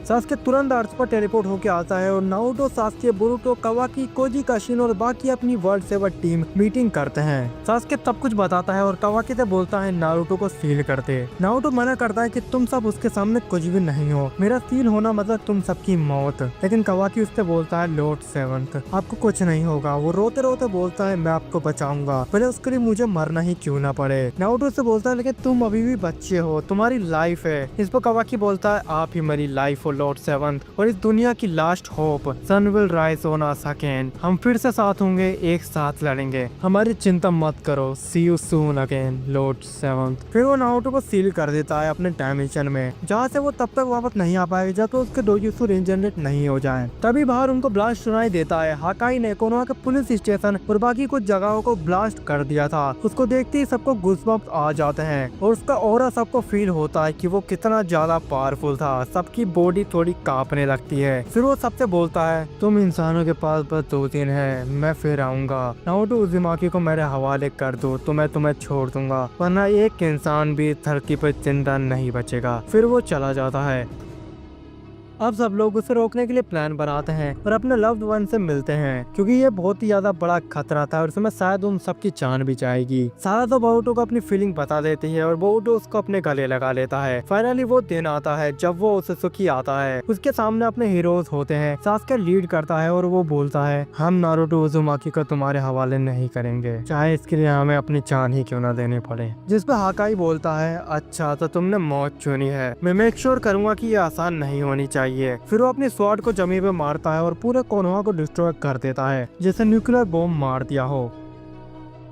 सास्के तुरंत अर्थ पर टेलीपोर्ट होके आता है और Naruto, Sasuke, Boruto, कावाकी, koji, Kashin और बाकी अपनी वर्ल्ड सेवर टीम मीटिंग करते हैं। सास्के सब कुछ बताता है और कावाकी से बोलता है नारुतो को सील कर दे। नारुतो मना करता है कि तुम सब उसके सामने कुछ भी नहीं हो, मेरा सील होना मतलब तुम सबकी मौत। लेकिन कावाकी उससे बोलता है लॉर्ड सेवंथ आपको कुछ नहीं होगा। वो रोते रोते बोलता है मैं आपको बचाऊंगा, भले उसके लिए मुझे मरना ही क्यों ना पड़े। नारुतो से बोलता है लेकिन तुम अभी भी बच्चे हो, तुम्हारी लाइफ है। इस पर कावाकी बोलता है आप ही मेरी लाइफ हो लॉर्ड सेवंथ और इस दुनिया की last hope. Sun will rise on us again, हम फिर से साथ होंगे, एक साथ लड़ेंगे, हमारी चिंता मत करो, see you soon again lord seventh. फिर वो नारुतो को सील कर देता है अपने डायमेंशन में, जहाँ से वो तब तक वापस नहीं आ पाएगा जब तो उसके डोजुत्सु रीजनरेट नहीं हो जाए। तभी बाहर उनको ब्लास्ट सुनाई देता है। हाकाई ने कोनोहा के पुलिस स्टेशन और बाकी कुछ जगहों को ब्लास्ट कर दिया था। उसको देखते ही सबको गुस्बम्प्स आ जाते हैं और उसका ऑरा सबको फील होता है कि वो कितना ज्यादा पावरफुल था। सबकी बॉडी थोड़ी कांपने लगती है। फिर वो सबसे बोलता है तुम इंसानों के पास बस 2 दिन है, मैं फिर आऊंगा। नारुतो उज़ुमाकी को मेरे हवाले कर दो तो मैं तुम्हें छोड़ दूंगा, वरना एक इंसान भी धरती पर जिंदा नहीं बचेगा। फिर वो चला जाता है। अब सब लोग उसे रोकने के लिए प्लान बनाते हैं और अपने लव्ड वन से मिलते हैं, क्योंकि ये बहुत ही ज्यादा बड़ा खतरा था और उसमें शायद उन सबकी जान भी जाएगी। सारा तो बोरुतो को अपनी फीलिंग बता देती है और बोरुतो उसको अपने गले लगा लेता है। फाइनली वो दिन आता है जब वो उत्सुकी आता है। उसके सामने अपने हीरोज होते हैं। सास्के लीड करता है और वो बोलता है हम नारुतो उज़ुमाकी को तुम्हारे हवाले नहीं करेंगे, चाहे इसके लिए हमें अपनी जान ही क्यों ना देनी पड़े। जिस पे हाकाई बोलता है अच्छा तो तुमने मौत चुनी है, मैं मेक श्योर करूंगा कि ये आसान नहीं होनी चाहिए। फिर वो अपनी स्वॉर्ड को जमीन पे मारता है और पूरे कोनोहा को डिस्ट्रॉय कर देता है जैसे न्यूक्लियर बॉम्ब मार दिया हो।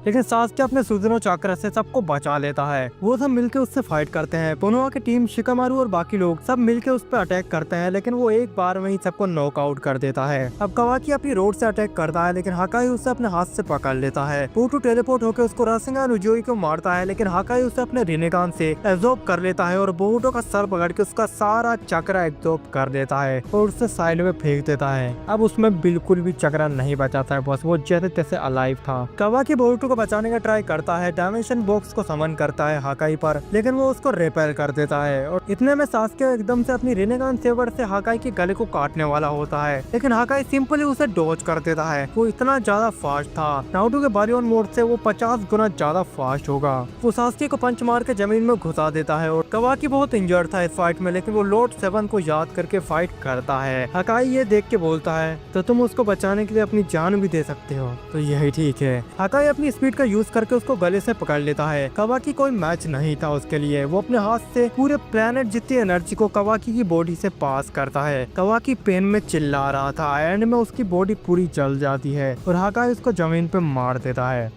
लेकिन सास्के अपने सुजुनो चक्र से सबको बचा लेता है। वो सब मिलकर उससे फाइट करते हैं। कोनोहा की टीम, शिकामारू और बाकी लोग सब मिलकर उस पर अटैक करते हैं, लेकिन वो एक बार में ही सबको नॉकआउट कर देता है। अब कावाकी अपनी रोड से अटैक करता है, लेकिन हाकाई उसे अपने हाथ से पकड़ लेता है। बोरुतो टेलीपोर्ट होकर उसको रासेंगान उजुई को मारता है, लेकिन हाकाई उसे अपने रिनेगान से एब्जॉर्ब कर लेता है और बोरुतो का सर पकड़ के उसका सारा चक्र एब्जॉर्ब कर देता है और उसे साइड में फेंक देता है। अब उसमें बिल्कुल भी चक्र नहीं बचाता है, बस वो जैसे तैसे अलाइव था। कावाकी बोरुतो बचाने का ट्राई करता है, डायमेंशन बॉक्स को समन करता है हाकाई पर, लेकिन वो उसको रिपेल कर देता है और इतने में सास्के एकदम से अपनी रिनेगान सेवर से हाकाई के गले को काटने वाला होता है, लेकिन हाकाई सिंपली उसे डॉज कर देता है। वो इतना ज्यादा फास्ट था, नारुतो के बारियोन मोड से वो 50 गुना ज्यादा फास्ट होगा। वो सास्के को पंच मार के जमीन में घुसा देता है और कावाकी बहुत इंजर्ड था इस फाइट में, लेकिन वो लॉर्ड सेवन को याद करके फाइट करता है। हाकाई ये देख के बोलता है तो तुम उसको बचाने के लिए अपनी जान भी दे सकते हो, तो यही ठीक है। हाकाई अपनी स्पीड का यूज करके उसको गले से पकड़ लेता है। कावाकी कोई मैच नहीं था उसके लिए। वो अपने हाथ से पूरे प्लेनेट जितनी एनर्जी को कावाकी की बॉडी से पास करता है। कावाकी पेन में चिल्ला रहा था, एंड में उसकी बॉडी पूरी जल जाती है और हाकाई उसको जमीन पे मार देता है।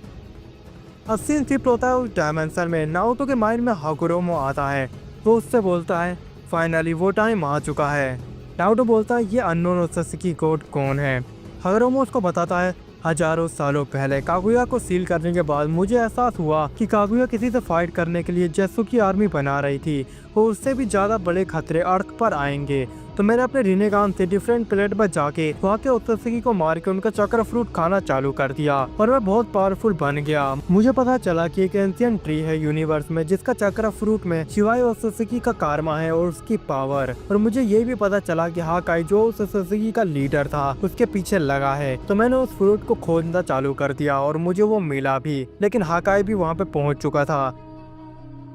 अब सीन शिफ्ट होता है उस डायमेंशन में। नारुतो के माइंड में हाकुरोमो आता है, वो उससे बोलता है फाइनली वो टाइम आ चुका है। नारुतो बोलता है ये अननोन उत्सुकी कोड कौन है। हाकुरोमो उसको बताता है हजारों सालों पहले कागुया को सील करने के बाद मुझे एहसास हुआ कि कागुया किसी से फाइट करने के लिए जेसु की आर्मी बना रही थी और उससे भी ज्यादा बड़े खतरे अर्थ पर आएंगे, तो मैंने अपने रिनेगान से डिफरेंट प्लेनेट पर जाके वहाँ के उत्सुकी को मार के उनका चक्र फ्रूट खाना चालू कर दिया और मैं बहुत पावरफुल बन गया। मुझे पता चला कि एक एंशिएंट ट्री है यूनिवर्स में जिसका चक्र फ्रूट में शिवाय उत्सुकी का कारमा है और उसकी पावर, और मुझे ये भी पता चला कि हाकाई जो उस उत्सुकी का लीडर था उसके पीछे लगा है, तो मैंने उस फ्रूट को खोजना चालू कर दिया और मुझे वो मिला भी, लेकिन हाकाई भी वहाँ पे पहुँच चुका था।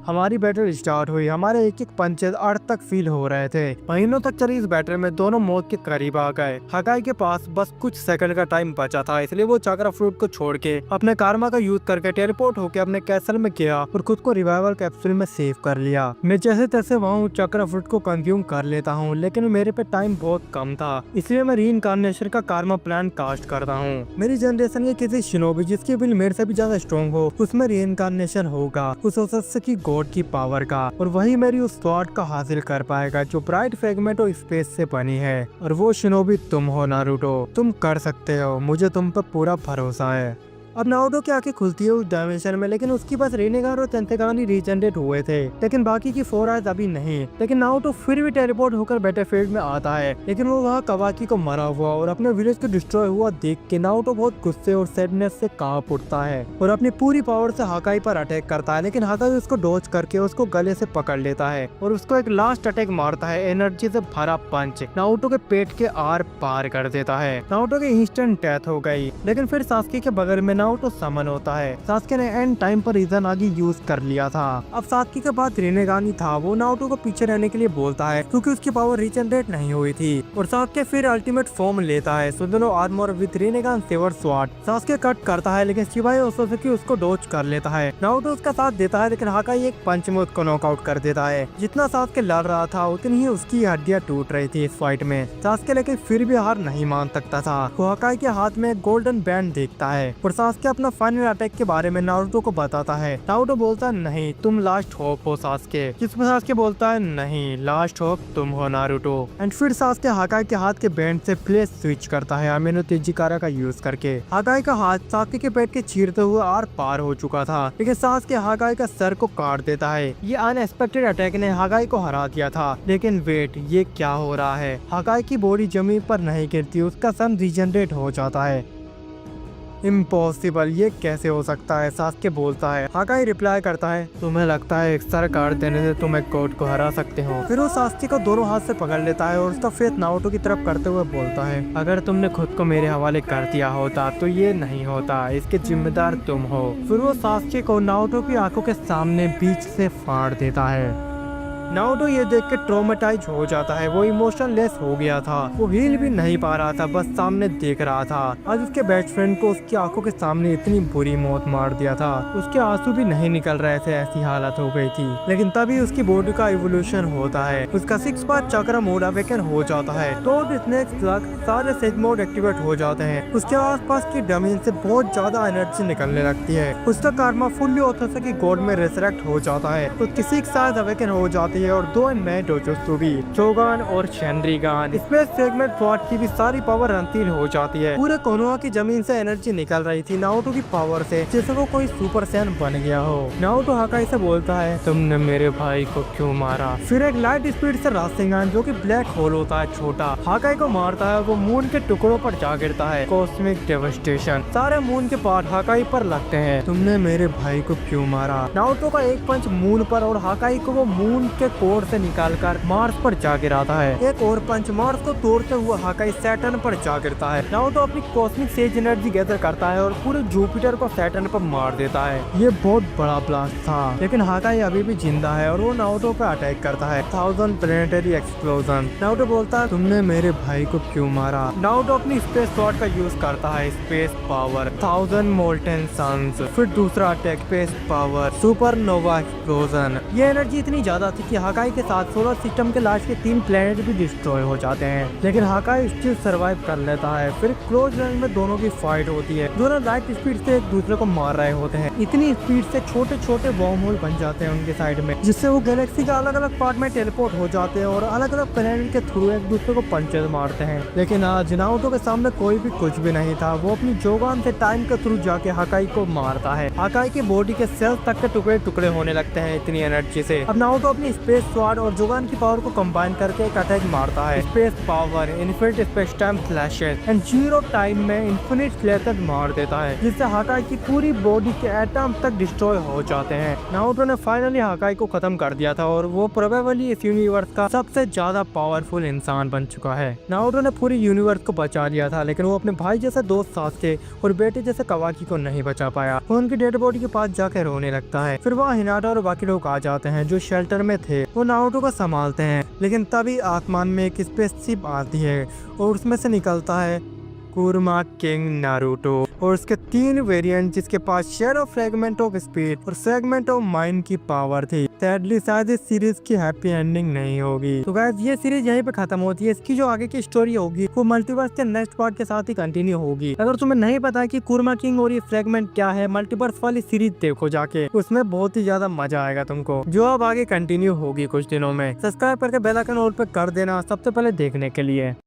हमारी बैटल स्टार्ट हुई। हमारे एक एक पंचेस अर्थ तक फील हो रहे थे। महीनों तक चली इस बैटल में दोनों मौत के करीब आ गए। हाकाई के पास बस कुछ सेकंड का टाइम बचा था, इसलिए वो चक्र फ्रूट को छोड़ के अपने कारमा का यूज करके टेलीपोर्ट होकर अपने कैसल में गया और खुद को रिवाइवल कैप्सूल में सेव कर लिया। मैं जैसे तैसे वहाँ चक्र फ्रूट को कंज्यूम कर लेता हूँ, लेकिन मेरे पे टाइम बहुत कम था, इसलिए मैं रीइंकार्नेशन का कारमा प्लान कास्ट करता हूँ। मेरी जनरेशन के किसी शिनोबी जिसकी विल मेरे से भी ज्यादा स्ट्रॉन्ग हो, उसमें रीइंकार्नेशन होगा उस की गॉड की पावर का, और वही मेरी उस स्वॉर्ड का हासिल कर पाएगा जो ब्राइट फ्रेगमेंट ऑफ स्पेस से बनी है। और वो शिनोबी तुम हो नारुतो, तुम कर सकते हो, मुझे तुम पर पूरा भरोसा है। अब नारुतो की आंखें खुलती है उस डायमेंशन में, लेकिन उसके पास रेनेगान और टेंसेगान ही रीजनरेट हुए थे, लेकिन बाकी की 4 आइज अभी नहीं। लेकिन नारुतो फिर भी टेलीपोर्ट होकर बैटलफील्ड में आता है, लेकिन वो वहाँ कवाकी को मरा हुआ और अपने विलेज को डिस्ट्रॉय हुआ देख के नारुतो बहुत गुस्से और सैडनेस से कांप उठता है और अपनी पूरी पावर से हाकाई पर अटैक करता है, लेकिन हाकाई उसको डॉज करके उसको गले से पकड़ लेता है और उसको एक लास्ट अटैक मारता है। एनर्जी से भरा पंच नारुतो के पेट के आर पार कर देता है। नारुतो की इंस्टेंट डेथ हो गई, लेकिन फिर सास्के के बगल में नारुतो समन होता है। सास्के ने एंड टाइम पर इज़ानागी यूज कर लिया था। अब सास्के के बाद रेनेगान ही था, वो नारुतो को पीछे रहने के लिए बोलता है क्योंकि उसकी पावर रीजनरेट नहीं हुई थी और सास्के फिर अल्टीमेट फॉर्म लेता है, Susanoo armour with Rinnegan sabre sword. Sasuke cut करता है, लेकिन शिबाई ओसोसुकी उसको डॉज कर लेता है। नारुतो उसका साथ देता है, लेकिन हाकाई एक पंच में उसको नॉकआउट कर देता है। जितना सास्के लड़ रहा था उतनी ही उसकी हड्डियां टूट रही थी इस फाइट में। सास्के लेकिन फिर भी हार नहीं मान सकता था। वो हाकाई के हाथ में गोल्डन बैंड देखता है और सास्के अपना फाइनल अटैक के बारे में नारुतो को बताता है। नारुतो बोलता है नहीं, तुम लास्ट होप हो सास्के। जिसमें सास्के बोलता है नहीं, लास्ट होप तुम हो नारुतो। एंड फिर सास्के हाकाई के हाथ के बैंड से प्लेस स्विच करता है अमिनो तेजिकारा का यूज करके। हाकाई का हाथ सास्के के पेट के चीरते हुए आर पार हो चुका था, लेकिन सास्के हाकाई का सर को काट देता है। ये अनएक्सपेक्टेड अटैक ने हाकाई को हरा दिया था, लेकिन वेट, ये क्या हो रहा है? हाकाई की बॉडी जमीन पर नहीं गिरती, उसका सन रीजनरेट हो जाता है। इम्पॉसिबल, ये कैसे हो सकता है? सास्के बोलता है। हाकाई रिप्लाई करता है, तुम्हें लगता है एक सर काट देने से तुम एक गॉड को हरा सकते हो? फिर वो सास्के को दोनों हाथ से पकड़ लेता है और उसका फेस नारुतो की तरफ करते हुए बोलता है, अगर तुमने खुद को मेरे हवाले कर दिया होता तो ये नहीं होता, इसके जिम्मेदार तुम हो। फिर वो सास्के को नारुतो की आंखों के सामने बीच से फाड़ देता है। नारुतो ये देख के ट्रॉमेटाइज हो जाता है, वो इमोशनलेस हो गया था। वो हील भी नहीं पा रहा था, बस सामने देख रहा था। आज उसके बेस्ट फ्रेंड को उसकी आंखों के सामने इतनी बुरी मौत मार दिया था, उसके आंसू भी नहीं निकल रहे थे, ऐसी हालत हो गई थी। लेकिन तभी उसकी बॉडी का इवोल्यूशन होता है, उसका 6 पार्ट चक्र मोड अवेकन हो जाता है। तो स्नेक स्लग सारे सेज मोड एक्टिवेट हो जाते हैं। उसके आसपास की जमीन से बहुत ज्यादा एनर्जी निकलने लगती है। उसका कर्मा फुल्ली ओतोसुकी गॉड में रिसरेक्ट हो जाता है। उसकी 6 साइज अवेकन हो जाती है और 2 नए डोजोत्सु भी, शोगान और शेनरिगान। स्पेस सेगमेंट स्वॉर्ड की भी सारी पावर रंतील हो जाती है। पूरे कोनोहा की जमीन से एनर्जी निकल रही थी नारुतो की पावर से, जैसे वो कोई सुपर सैन बन गया हो। नारुतो हाकाई से बोलता है, तुमने मेरे भाई को क्यों मारा? फिर एक लाइट स्पीड से रासेंगान, जो कि ब्लैक होल होता है छोटा, हाकाई को मारता है। वो मून के टुकड़ों पर जा गिरता है। कॉस्मिक डेवास्टेशन, सारे मून के पार्ट हाकाई पर लगते हैं। तुमने मेरे भाई को क्यों मारा? नारुतो का एक पंच मून पर और हाकाई को वो मून के कोर से निकालकर मार्स पर जा गिराता है। एक और पंच मार्स को तोड़ते हुए हाकाई सैटर्न पर जा गिरता है। नारुतो अपनी कॉस्मिक सेज एनर्जी गैदर करता है और पूरे जुपिटर को सैटर्न पर मार देता है। ये बहुत बड़ा ब्लास्ट था, लेकिन हाकाई अभी भी जिंदा है और वो नारुतो पे अटैक करता है। 1000 प्लेनेटरी एक्सप्लोजन। नारुतो बोलता है, तुमने मेरे भाई को क्यों मारा? नारुतो अपनी स्पेस स्वॉर्ड का यूज करता है, स्पेस पावर 1000 मोल्टेन सन्स। फिर दूसरा attack, space power supernova explosion. ये एनर्जी इतनी ज्यादा थी कि हाकाई के साथ सोलर सिस्टम के लास्ट के 3 प्लेनेट भी डिस्ट्रॉय हो जाते हैं, लेकिन हाकाई स्टिल सर्वाइव कर लेता है। फिर क्लोज रेंज में दोनों की फाइट होती है। दोनों लाइट स्पीड से एक दूसरे को मार रहे होते हैं। इतनी स्पीड से छोटे छोटे बॉम्ब होल बन जाते हैं उनके साइड में, जिससे वो गैलेक्सी का अलग अलग पार्ट में टेलीपोर्ट हो जाते हैं और अलग अलग प्लेनेट के थ्रू एक दूसरे को पंचर मारते हैं। लेकिन आज नारुतो के सामने कोई भी कुछ भी नहीं था। वो अपनी जोगान से टाइम के थ्रू जाके हाकाई को मारता है। हाकाई की बॉडी के सेल्स तक के टुकड़े टुकड़े होने लगते हैं इतनी एनर्जी से। अब नारुतो अपनी स्पेस स्वॉर्ड और जोगान की पावर को कंबाइन करके एक अटैक मारता है, space power infinite space time slashes and 0 time में इन्फिनिट स्लैशेस मार देता है, जिससे हाकाई की पूरी बॉडी के एटम्स तक डिस्ट्रॉय हो जाते हैं। नारुतो ने फाइनली हाकाई को खत्म कर दिया था और वो प्रोबेबली इस यूनिवर्स का सबसे ज्यादा पावरफुल इंसान बन चुका है। नारुतो ने पूरी यूनिवर्स को बचा लिया था, लेकिन वो अपने भाई जैसे दोस्त सास्के और बेटे जैसे कवाकी को नहीं बचा पाया। वो उनकी डेड बॉडी के पास जाकर रोने लगता है। फिर वहाँ हिनाटा और बाकी लोग आ जाते हैं जो शेल्टर में थे। वो नारुतो को संभालते हैं, लेकिन तभी आसमान में एक स्पेसशिप आती है और उसमें से निकलता है कुरमा किंग नारुतो और उसके 3 वेरिएंट, जिसके पास शैडो फ्रेगमेंट ऑफ स्पीड और फ्रेगमेंट ऑफ माइंड की पावर थी। सैडली शायद इस सीरीज की हैप्पी एंडिंग नहीं होगी। तो गाइस ये सीरीज यहीं पे खत्म होती है। इसकी जो आगे की स्टोरी होगी वो मल्टीवर्स के नेक्स्ट पार्ट के साथ ही कंटिन्यू होगी। अगर तुम्हें नहीं पता कि कुरमा किंग और ये फ्रेगमेंट क्या है, मल्टीवर्स वाली सीरीज देखो जाके, उसमें बहुत ही ज्यादा मजा आएगा तुमको, जो अब आगे कंटिन्यू होगी कुछ दिनों में। सब्सक्राइब करके बेल आइकन ऑल पे कर देना सबसे पहले देखने के लिए।